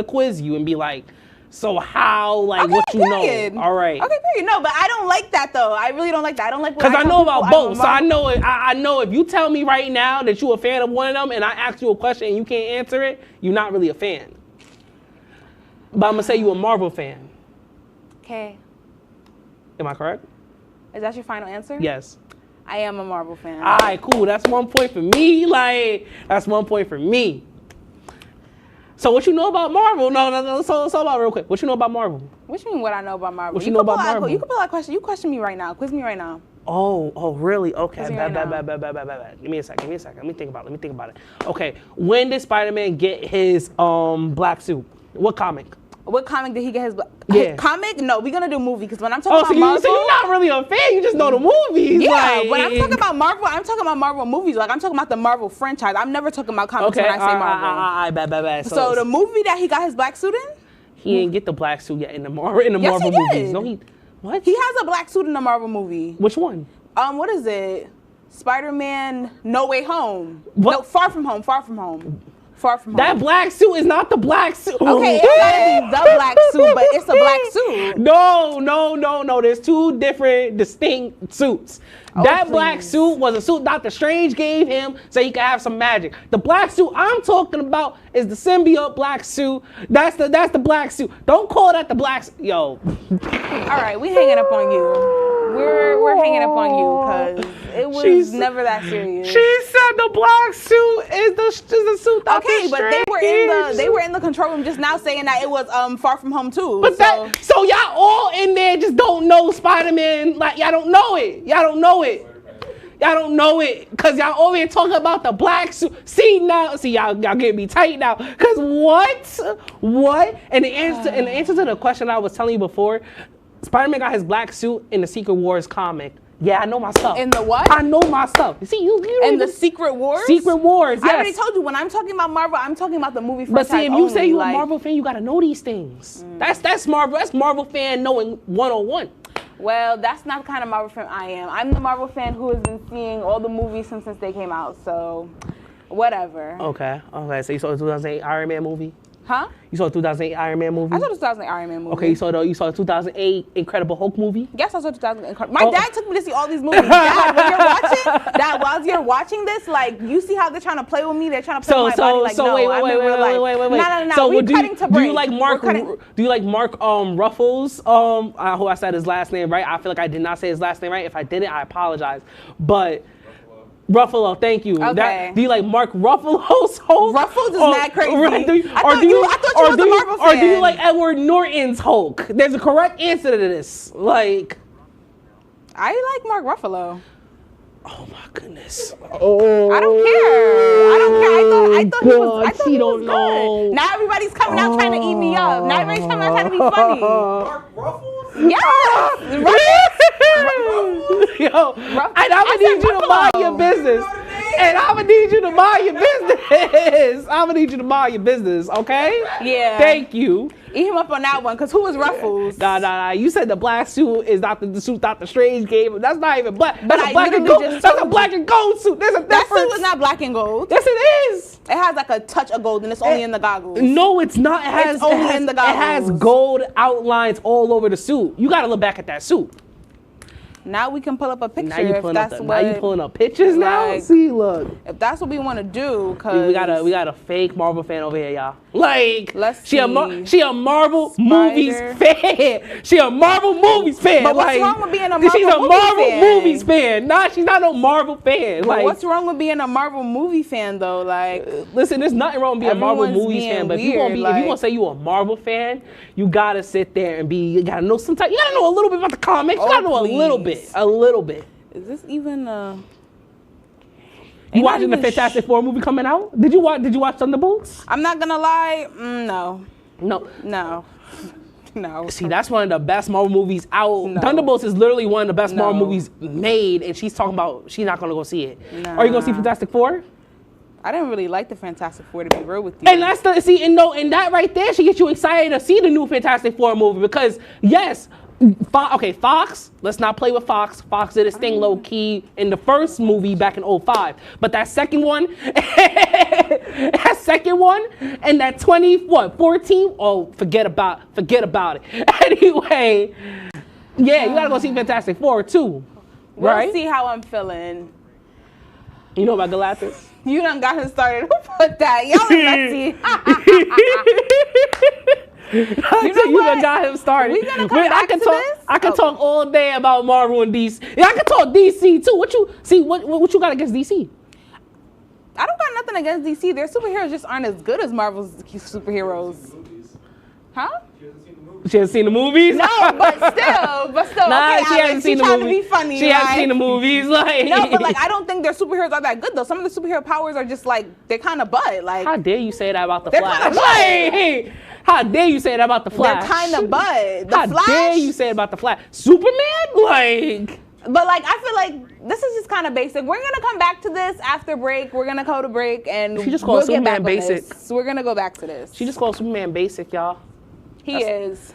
quiz you and be like, so how, like, okay, what you period. know? All right. Okay, period. No, but I don't like that though. I really don't like that. I don't like because I know about both. So I know it. I know if you tell me right now that you're a fan of one of them, and I ask you a question and you can't answer it, you're not really a fan. But I'm gonna say you're a Marvel fan. Okay. Am I correct? Is that your final answer? Yes. I am a Marvel fan. All right, cool. That's 1 point for me. Like, that's 1 point for me. So what you know about Marvel? No. So about real quick. What you know about Marvel? What you mean what I know about Marvel? What you know about Marvel? You can put a lot of questions. You question me right now. Quiz me right now. Oh, really? Okay. Bad. Give me a second. Let me think about it. Okay. When did Spider-Man get his black suit? What comic? What comic did he get his comic? No, we're gonna do movie because when I'm talking about Marvel, so you're not really a fan. You just know the movies. Yeah, like, when I'm talking about Marvel, I'm talking about Marvel movies. Like I'm talking about the Marvel franchise. I'm never talking about comics when I say Marvel. Bad. So the movie that he got his black suit in? He didn't get the black suit yet in the Marvel movies. No, what? He has a black suit in the Marvel movie. Which one? What is it? Spider-Man: No Way Home. What? No, Far From Home. That black suit is not the black suit. Okay, it's not the black suit, but it's a black suit. No. There's 2 different distinct suits. Black suit was a suit Dr. Strange gave him so he could have some magic. The black suit I'm talking about is the symbiote black suit. That's the black suit. Don't call that the black suit. Yo. All right, we hanging up on you. We're hanging up on you because it was never that serious. She said the black suit is the suit. Okay, but they were in the control room just now saying that it was Far From Home too. But so y'all all in there just don't know Spider-Man. Like y'all don't know it. Y'all don't know it because y'all over here talking about the black suit. See y'all getting me tight now. Cause what? And the answer to the question I was telling you before. Spider-Man got his black suit in the Secret Wars comic. Yeah, I know my stuff. In the what? I know my stuff. You see, you in the Secret Wars? Secret Wars, yes. I already told you, when I'm talking about Marvel, I'm talking about the movie franchise. But see, if you say you're like, a Marvel fan, you gotta know these things. That's Marvel. That's Marvel fan knowing 101. Well, that's not the kind of Marvel fan I am. I'm the Marvel fan who has been seeing all the movies since they came out. So, whatever. Okay. So you saw the 2008 Iron Man movie? Huh? You saw the 2008 Iron Man movie? I saw the 2008 Iron Man movie. Okay, you saw the 2008 Incredible Hulk movie? Yes, I saw 2008. My dad took me to see all these movies. Dad, when you're watching, Dad, while you're watching this, like, you see how they're trying to play with me? They're trying to play with my body. Like, no, I'm in real life. No. So we're cutting to break. Do you like Mark Ruffles? I hope I said his last name right. I feel like I did not say his last name right. If I didn't, I apologize. But Ruffalo, thank you. Okay. Do you like Mark Ruffalo's Hulk? Ruffles is mad crazy. Right, I thought you was a Marvel fan. Or do you like Edward Norton's Hulk? There's a correct answer to this. Like, I like Mark Ruffalo. Oh my goodness. Oh. I don't care. I thought he was good. Now everybody's coming out trying to eat me up. Now everybody's coming out trying to be funny. Mark Ruffles? Yes! Yo, and I'm gonna need you to mind your business. And I'm gonna need you to mind your business. I'm gonna need you to mind your business, okay? Yeah. Thank you. Eat him up on that one, because who was Ruffles? Nah. You said the black suit is not the suit Dr. Strange gave him. That's not even black. But That's a black and gold. That's a black and gold suit. There's a difference. That suit is not black and gold. Yes, it is. It has like a touch of gold, and it's only in the goggles. No, it's not. It's only in the goggles. It has gold outlines all over the suit. You gotta look back at that suit. Now we can pull up a picture. Now you if pulling that's up. what, Now you pulling up pictures now. like, See, look. If that's what we want to do, cause we got a fake Marvel fan over here, y'all. Like, let's she a Marvel movies Spider. fan. She a Marvel movies fan. But what's like, wrong with being a Marvel she's a movie Marvel fan? movies fan. Nah, she's not no Marvel fan. But Like, what's wrong with being a Marvel movie fan though? Like, listen, there's nothing wrong with being a Marvel everyone's movies being fan. But weird, if you like- want to say you a Marvel fan, you gotta sit there and you gotta know sometimes. You gotta know a little bit about the comics. You gotta know a little bit. Is this even You watching the Fantastic Four movie coming out? Did you watch Thunderbolts? I'm not gonna lie. No. See, that's one of the best Marvel movies out. Thunderbolts is literally one of the best Marvel movies made, and she's talking about she's not gonna go see it. Are you gonna see Fantastic Four? I didn't really like the Fantastic Four, to be real with you. And that's and that right there should get you excited to see the new Fantastic Four movie, because yes. Fox, let's not play with Fox. Fox did his thing low key in the first movie back in 2005. But that second one, and that 14, oh, forget about it. Anyway, yeah, you gotta go see Fantastic Four too. Right? We'll see how I'm feeling. You know about Galactus? You done got him started. Who put that? Y'all are messy. You done got him started. We gonna come back to this? I can talk all day about Marvel and DC. Yeah, I can talk DC too. What you got against DC? I don't got nothing against DC. Their superheroes just aren't as good as Marvel's superheroes. Huh? She hasn't seen the movies? No, but still. Nah, okay, she hasn't seen the trying movies. To be funny. She hasn't seen the movies. Like, no, but like I don't think their superheroes are that good though. Some of the superhero powers are just like they're kind of butt. Like, how dare you say that about the they're Flash? Kind of hey, how dare you say that about the Flash? They're kind of butt. How dare you say it about the Flash? Superman? Like. But like I feel like this is just kind of basic. We're gonna come back to this after break. We're gonna go to break and she just called Superman basic. So we're gonna go back to this. She just called Superman basic, y'all. He is.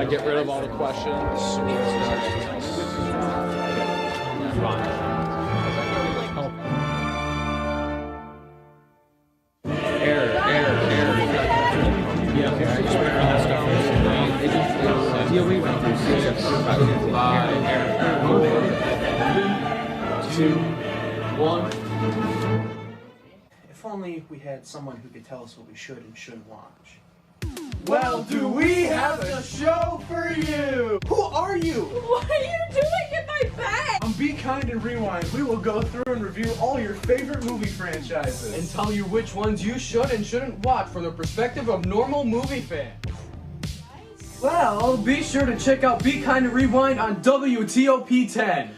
Get rid of all the questions. If only we had someone who could tell us what we should and shouldn't watch. Well, do we have a show for you? Who are you? What are you doing in my bed? On Be Kind and Rewind, we will go through and review all your favorite movie franchises and tell you which ones you should and shouldn't watch from the perspective of normal movie fans. Well, be sure to check out Be Kind and Rewind on WTOP-10.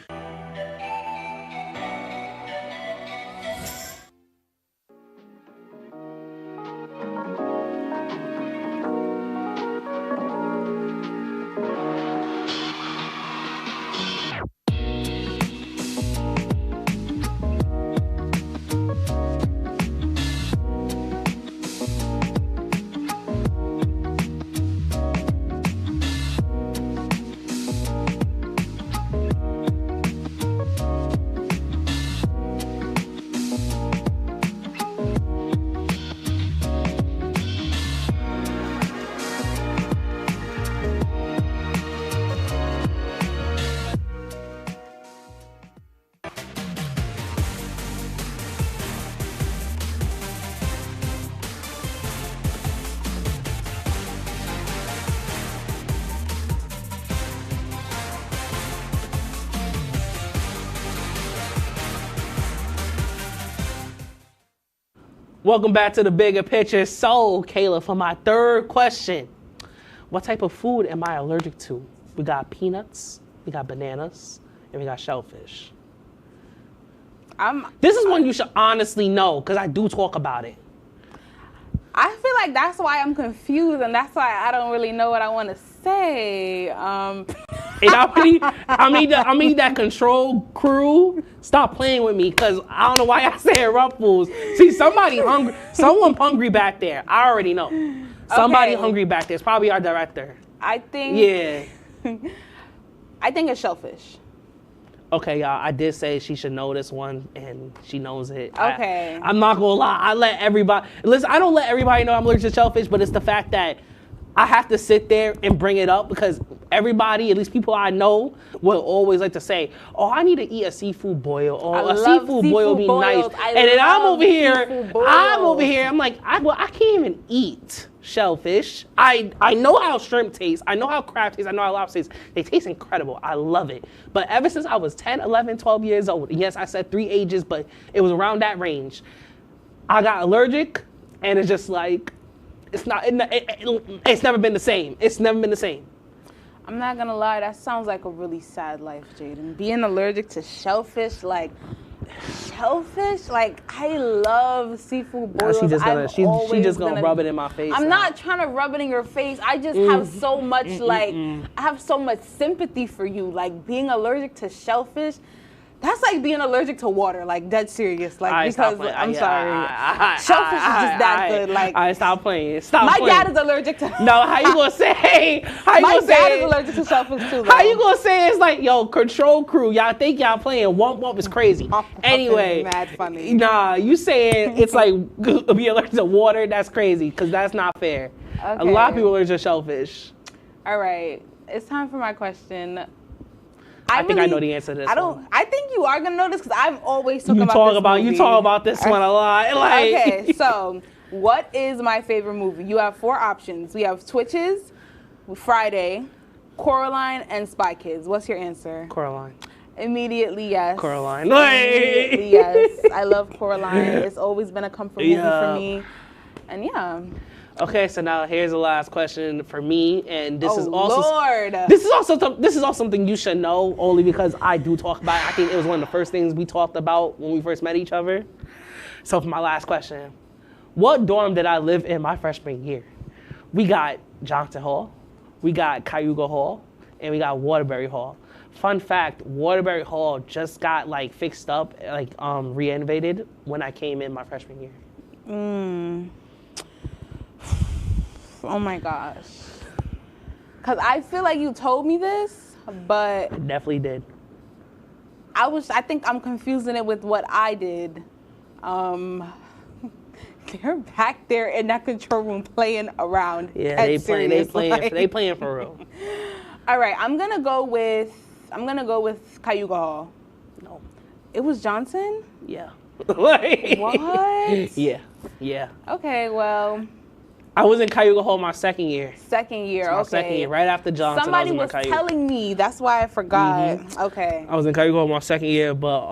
Welcome back to the bigger picture. So, Kayla, for my third question, what type of food am I allergic to? We got peanuts, we got bananas, and we got shellfish. This is one you should honestly know, because I do talk about it. I feel like that's why I'm confused, and that's why I don't really know what I want to say. And I mean that control crew, stop playing with me, because I don't know why I say Ruffles. See, somebody hungry, someone hungry back there. I already know. Somebody hungry back there. It's probably our director. I think. Yeah. I think it's shellfish. Okay, y'all, I did say she should know this one, and she knows it. Okay. I'm not gonna lie, I let everybody, listen, I don't let everybody know I'm allergic to shellfish, but it's the fact that I have to sit there and bring it up because everybody, at least people I know, will always like to say, oh, I need to eat a seafood boil, or a seafood boil would be nice. And then I'm over here, I'm like, I can't even eat shellfish. I know how shrimp tastes, I know how crab tastes, I know how lobster tastes. They taste incredible, I love it. But ever since I was 10, 11, 12 years old, yes, I said 3 ages, but it was around that range, I got allergic, and it's just like, it's never been the same. It's never been the same. I'm not gonna lie, that sounds like a really sad life, Jaden. Being allergic to shellfish, like I love seafood boils. She just gonna rub it in my face. I'm not trying to rub it in your face. I just have so much I have so much sympathy for you. Like being allergic to shellfish, that's like being allergic to water, like dead serious. Like because I'm sorry, shellfish is just that good. Like I stop playing. My dad is allergic to. No, how you gonna say? My dad is allergic to shellfish too. How you gonna say it's like yo control crew? Y'all think y'all playing womp womp is crazy. Anyway, mad funny. Nah, you saying it's like be allergic to water? That's crazy because that's not fair. Okay. A lot of people are allergic to shellfish. All right, it's time for my question. I think I know the answer to this one. I think you are gonna know this because I'm always talking You talk about this one a lot. Like. Okay, so what is my favorite movie? You have 4 options. We have Twitches, Friday, Coraline, and Spy Kids. What's your answer? Coraline. Immediately, yes. Coraline. Immediately, yes. I love Coraline. It's always been a comfort movie for me. And yeah. Okay, so now here's the last question for me, and this is also Lord. This is also something you should know only because I do talk about it. I think it was one of the first things we talked about when we first met each other. So for my last question, what dorm did I live in my freshman year? We got Johnson Hall, we got Cayuga Hall, and we got Waterbury Hall. Fun fact, Waterbury Hall just got like fixed up, like renovated when I came in my freshman year. Oh my gosh. Cause I feel like you told me this, but I definitely did. I think I'm confusing it with what I did. They're back there in that control room playing around. Yeah, they playing for real. All right, I'm gonna go with Cayuga Hall. No. It was Johnson? Yeah. What? Yeah. Okay, well. I was in Cayuga Hall my second year. Second year, okay. Second year, right after Johnson. Somebody was telling me, that's why I forgot. Okay. I was in Cayuga Hall my second year, but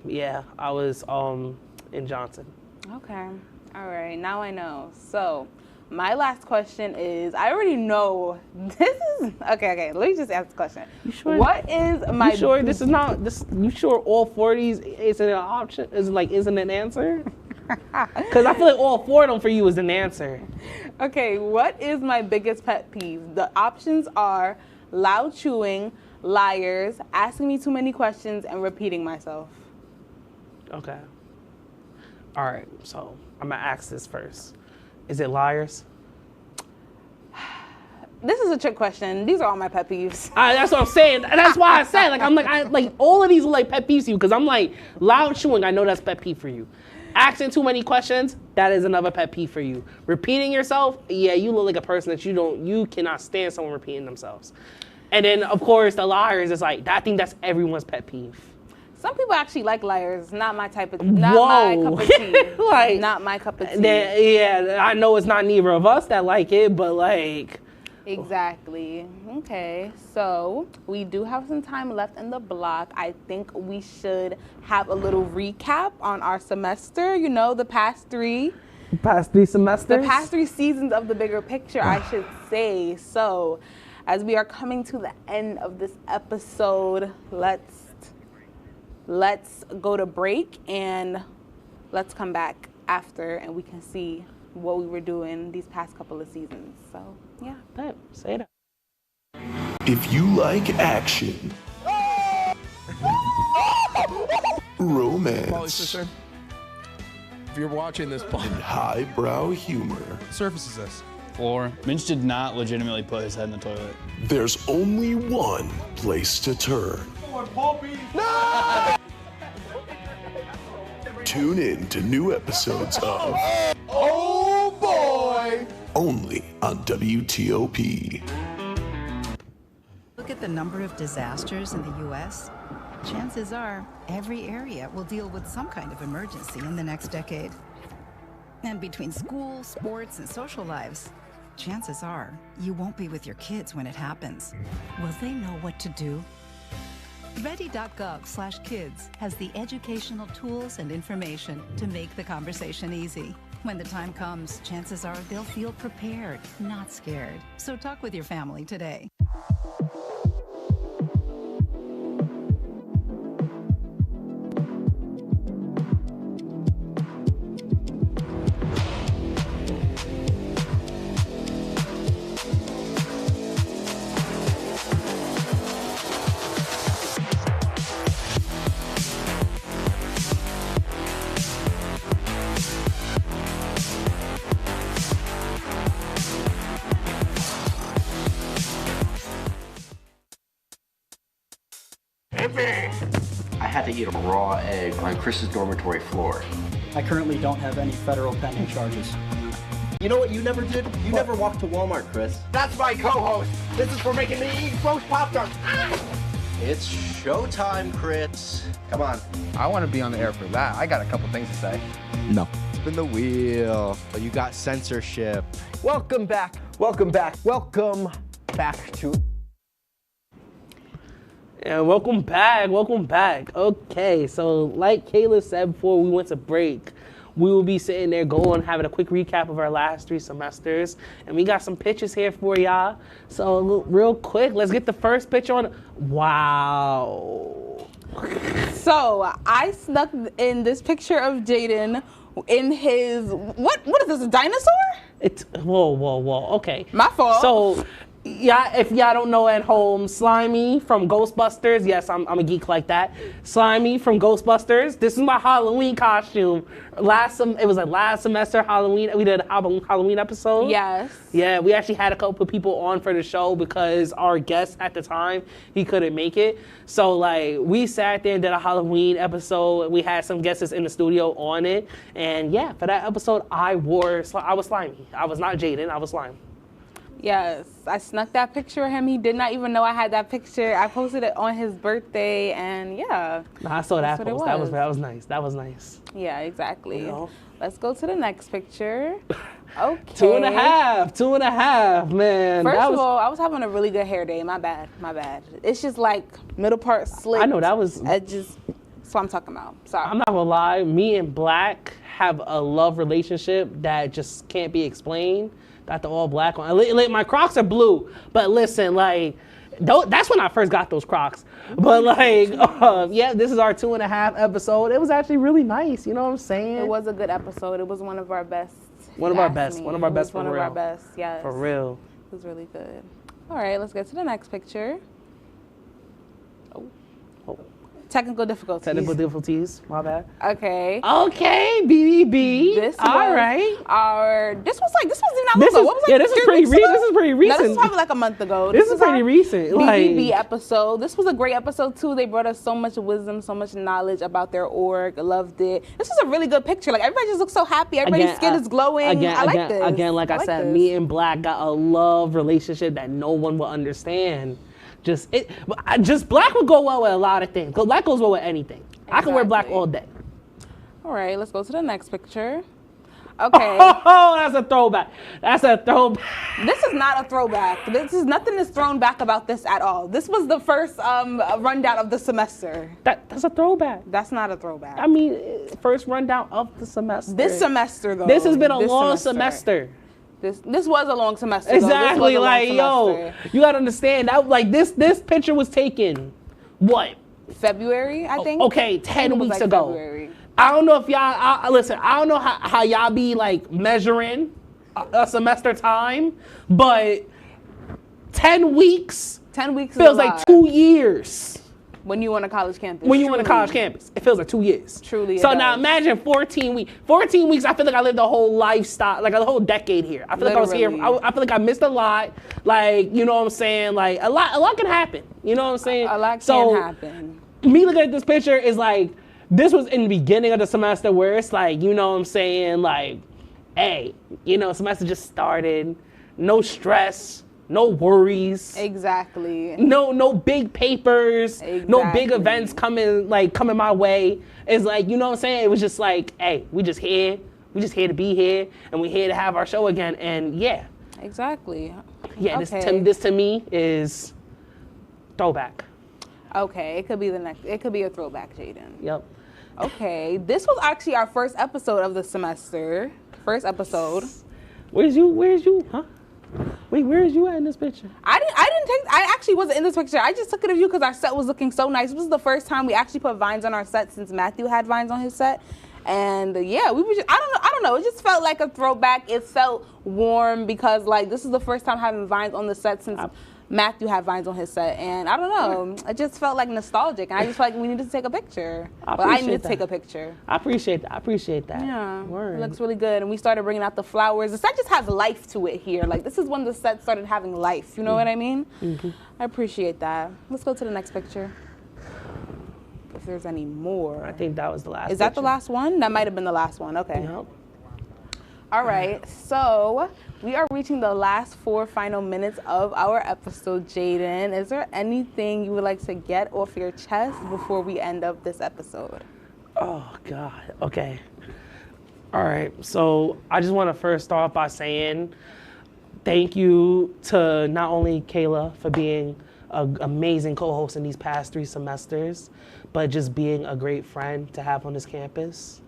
yeah, I was in Johnson. Okay. All right, now I know. So my last question is, I already know this is okay, let me just ask the question. You sure? What is my You sure this is not this you sure all 4 of these isn't an option? Isn't an answer? Because I feel like all 4 of them for you is an answer. Okay, what is my biggest pet peeve? The options are loud chewing, liars, asking me too many questions, and repeating myself. Okay. All right, so I'm going to ask this first. Is it liars? This is a trick question. These are all my pet peeves. That's what I'm saying. That's why I said, all of these are like pet peeves to you, because I'm like, loud chewing, I know that's pet peeve for you. Asking too many questions, that is another pet peeve for you. Repeating yourself, yeah, you look like a person that you cannot stand someone repeating themselves. And then, of course, the liars is like, I think that's everyone's pet peeve. Some people actually like liars. Not my cup of tea. Not my cup of tea. Yeah, I know it's not neither of us that like it, but like, Exactly. Okay, so we do have some time left in the block. I think we should have a little recap on our semester, you know, the past three. Past 3 semesters? The past 3 seasons of the bigger picture, I should say. So, as we are coming to the end of this episode, let's go to break and let's come back after and we can see what we were doing these past couple of seasons. So, yeah. Say that. If you like action, romance, If you're watching this, and highbrow humor, surface is this? Floor. Minch did not legitimately put his head in the toilet. there's only one place to turn. No! Tune in to new episodes of Oh boy! Only on WTOP. Look at the number of disasters in the U.S. Chances are every area will deal with some kind of emergency in the next decade. And between school, sports, and social lives, chances are you won't be with your kids when it happens. Will they know what to do? Ready.gov/kids has the educational tools and information to make the conversation easy. When the time comes, chances are they'll feel prepared, not scared. So talk with your family today. I had to eat a raw egg on Chris's dormitory floor. I currently don't have any federal pending charges. You know what you never did? You never walked to Walmart, Chris. That's my co-host. This is for making me eat roast Pop-Tarts. It's showtime, Chris. Come on. I want to be on the air for that. I got a couple things to say. No. Spin the wheel. You got censorship. Welcome back. Welcome back. Welcome back to... And welcome back. Okay, so like Kayla said before we went to break, we will be sitting there having a quick recap of our last 3 semesters. And we got some pictures here for y'all. So real quick, let's get the first picture on. Wow. So I snuck in this picture of Jaden in his, what is this, a dinosaur? It's, whoa, okay. My fault. So, yeah, if y'all don't know at home, Slimy from Ghostbusters. Yes, I'm a geek like that. Slimy from Ghostbusters. This is my Halloween costume. It was like last semester Halloween. We did a Halloween episode. Yes. Yeah, we actually had a couple of people on for the show because our guest at the time, he couldn't make it. So like we sat there and did a Halloween episode. We had some guests in the studio on it. And yeah, for that episode, I was Slimy. I was not Jaden, I was Slimy. Yes, I snuck that picture of him. He did not even know I had that picture. I posted it on his birthday, and yeah. I saw that post. That was nice. That was nice. Yeah, exactly. You know? Let's go to the next picture. Okay. 2.5, man. First of all, I was having a really good hair day. My bad. It's just like middle part slick. I know that was edges. That's what I'm talking about. Sorry. I'm not gonna lie. Me and Black have a love relationship that just can't be explained. Got the all black one. My Crocs are blue, but listen, like, that's when I first got those Crocs. But like, yeah, this is our 2.5 episode. It was actually really nice. You know what I'm saying? It was a good episode. It was one of our best. One of our best, yes. For real. It was really good. All right, let's get to the next picture. Oh. Technical difficulties. My bad. Okay, BBB. This was not long ago. This is pretty recent. No, this was probably like a month ago. This is pretty recent. BBB episode. This was a great episode too. They brought us so much wisdom, so much knowledge about their org. I loved it. This was a really good picture. Like everybody just looks so happy. Everybody's skin is glowing. I like this. Again, like I said, me and Black got a love relationship that no one will understand. Just Black would go well with a lot of things. Black goes well with anything. Exactly. I can wear black all day. All right, let's go to the next picture. Okay. Oh, that's a throwback. That's a throwback. This is not a throwback. This is nothing is thrown back about this at all. This was the first rundown of the semester. That's a throwback. That's not a throwback. I mean, first rundown of the semester. This semester, though. This has been a long semester. This was a long semester. Exactly. Though. Like, yo, you gotta understand that. Like, this picture was taken, what? February, I think. Okay, 10 weeks ago. February. I don't know if y'all, listen, I don't know how y'all be like measuring a semester time, but 10 weeks. 10 weeks feels like 2 years. When you on a college campus. When you on a college campus, it feels like 2 years. Truly. So now imagine 14 weeks. 14 weeks, I feel like I lived a whole lifestyle, like a whole decade here. I feel like I was here. I feel like I missed a lot. Like, you know what I'm saying? Like a lot can happen. You know what I'm saying? A lot can happen. Me looking at this picture is like, this was in the beginning of the semester where it's like, you know what I'm saying? Like, hey, you know, semester just started. No stress, no worries. Exactly. No big papers, exactly. No big events coming my way. It's like, you know what I'm saying? It was just like, hey, we just here to be here, and we here to have our show again. And yeah. Exactly. Yeah, okay. this to me is throwback. Okay, it could be a throwback, Jaden. Yep. Okay, this was actually our first episode of the semester. First episode. Where's you? Huh? Wait, where is you at in this picture? I actually wasn't in this picture. I just took it of you because our set was looking so nice. This was the first time we actually put vines on our set since Matthew had vines on his set. And yeah, we were just, I don't know. It just felt like a throwback. It felt warm because like this is the first time having vines on the set since Matthew had vines on his set. And I don't know, it just felt like nostalgic. And I just felt like we needed to take a picture. I needed to take a picture. I appreciate that. Yeah, Word. It looks really good. And we started bringing out the flowers. The set just has life to it here. Like this is when the set started having life. You know what I mean? Mm-hmm. I appreciate that. Let's go to the next picture. If there's any more. I think that was the last. Is that the last one? That might have been the last one. Okay. Yep. All right. So we are reaching the last 4 final minutes of our episode. Jaden, is there anything you would like to get off your chest before we end up this episode? Oh God. Okay. All right. So I just want to first start off by saying thank you to not only Kayla for being an amazing co-host in these past 3 semesters, but just being a great friend to have on this campus.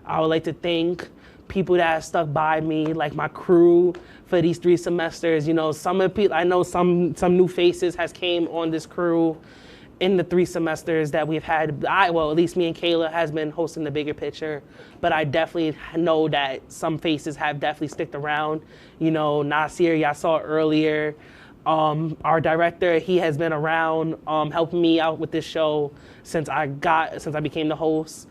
I would like to thank people that have stuck by me, like my crew for these 3 semesters. You know, some of the people, I know some new faces has came on this crew in the 3 semesters that we've had. At least me and Kayla has been hosting the bigger picture, but I definitely know that some faces have definitely sticked around. You know, Nasir, y'all saw earlier. Our director, he has been around helping me out with this show since I became the host.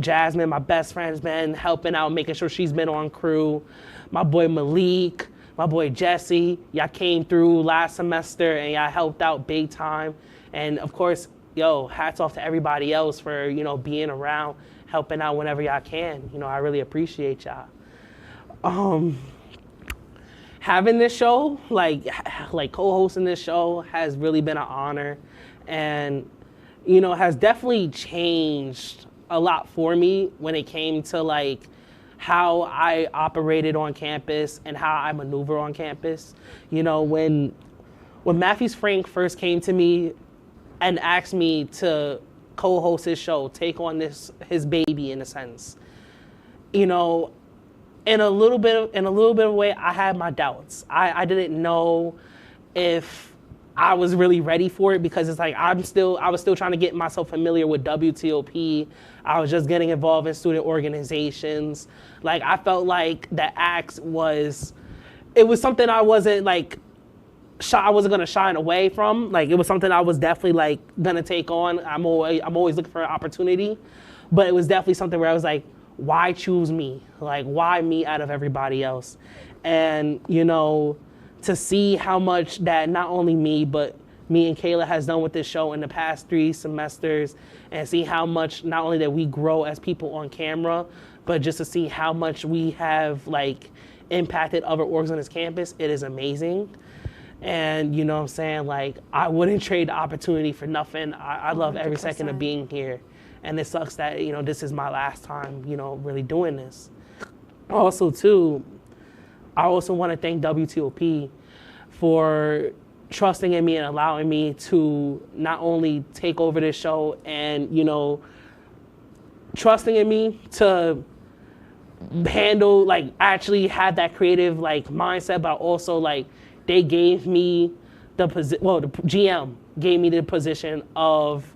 Jasmine, my best friend, has been helping out, making sure she's been on crew. My boy Malik, my boy Jesse, y'all came through last semester and y'all helped out big time. And of course, hats off to everybody else for, you know, being around, helping out whenever y'all can. You know, I really appreciate y'all. Having this show, like co-hosting this show has really been an honor, and, you know, has definitely changed a lot for me when it came to like how I operated on campus and how I maneuver on campus. You know, when Matthews Frank first came to me and asked me to co-host his show, take on his baby in a sense, you know, in a little bit of a way, I had my doubts. I didn't know if I was really ready for it because it's like I was still trying to get myself familiar with WTOP. I was just getting involved in student organizations. Like I felt like the act was something I wasn't gonna shine away from. Like it was something I was definitely like gonna take on. I'm always looking for an opportunity, but it was definitely something where I was like, why choose me? Like, why me out of everybody else? And, you know, to see how much that not only me, but me and Kayla has done with this show in the past 3 semesters, and see how much not only that we grow as people on camera, but just to see how much we have, like, impacted other orgs on this campus, it is amazing. And, you know what I'm saying? Like, I wouldn't trade the opportunity for nothing. I love every second of being here. And it sucks that, you know, this is my last time, you know, really doing this. Also, too, I also want to thank WTOP for trusting in me and allowing me to not only take over this show and, you know, trusting in me to handle, like, actually have that creative, like, mindset, but also, like, they gave me the GM gave me the position of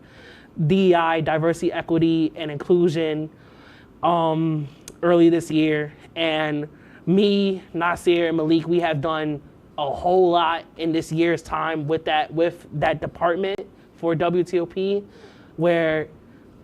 DEI, diversity, equity, and inclusion early this year. And me, Nasir, and Malik, we have done a whole lot in this year's time with that department for WTOP, where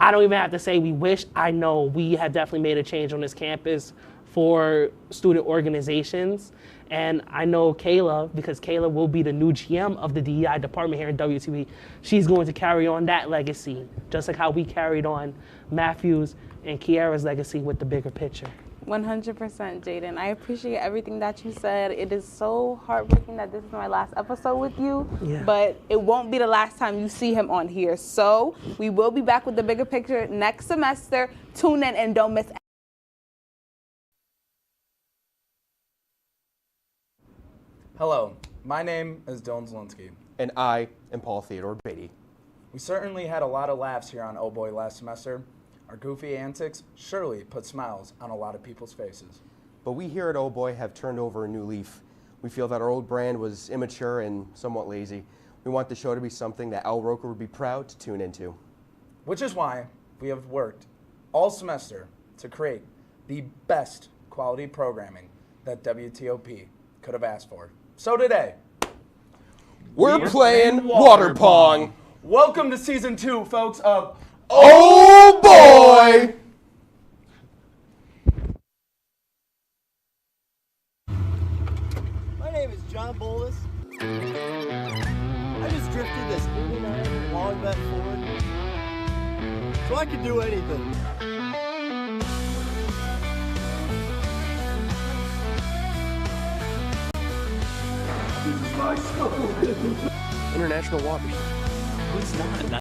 I don't even have to say we wish. I know we have definitely made a change on this campus for student organizations. And I know Kayla, because Kayla will be the new GM of the DEI department here in WTOP, she's going to carry on that legacy, just like how we carried on Matthew's and Kiara's legacy with the bigger picture. 100%, Jaden. I appreciate everything that you said. It is so heartbreaking that this is my last episode with you, but it won't be the last time you see him on here. So we will be back with the bigger picture next semester. Tune in and don't miss. Hello, my name is Dylan Zelinsky. And I am Paul Theodore Beatty. We certainly had a lot of laughs here on Oh Boy last semester. Our goofy antics surely put smiles on a lot of people's faces. But we here at Oh Boy have turned over a new leaf. We feel that our old brand was immature and somewhat lazy. We want the show to be something that Al Roker would be proud to tune into. Which is why we have worked all semester to create the best quality programming that WTOP could have asked for. So today, we're playing water pong. Welcome to season 2, folks, of Oh Boy! My name is John Bolus. I just drifted this 89 long bet forward, so I could do anything. International waters. It's not.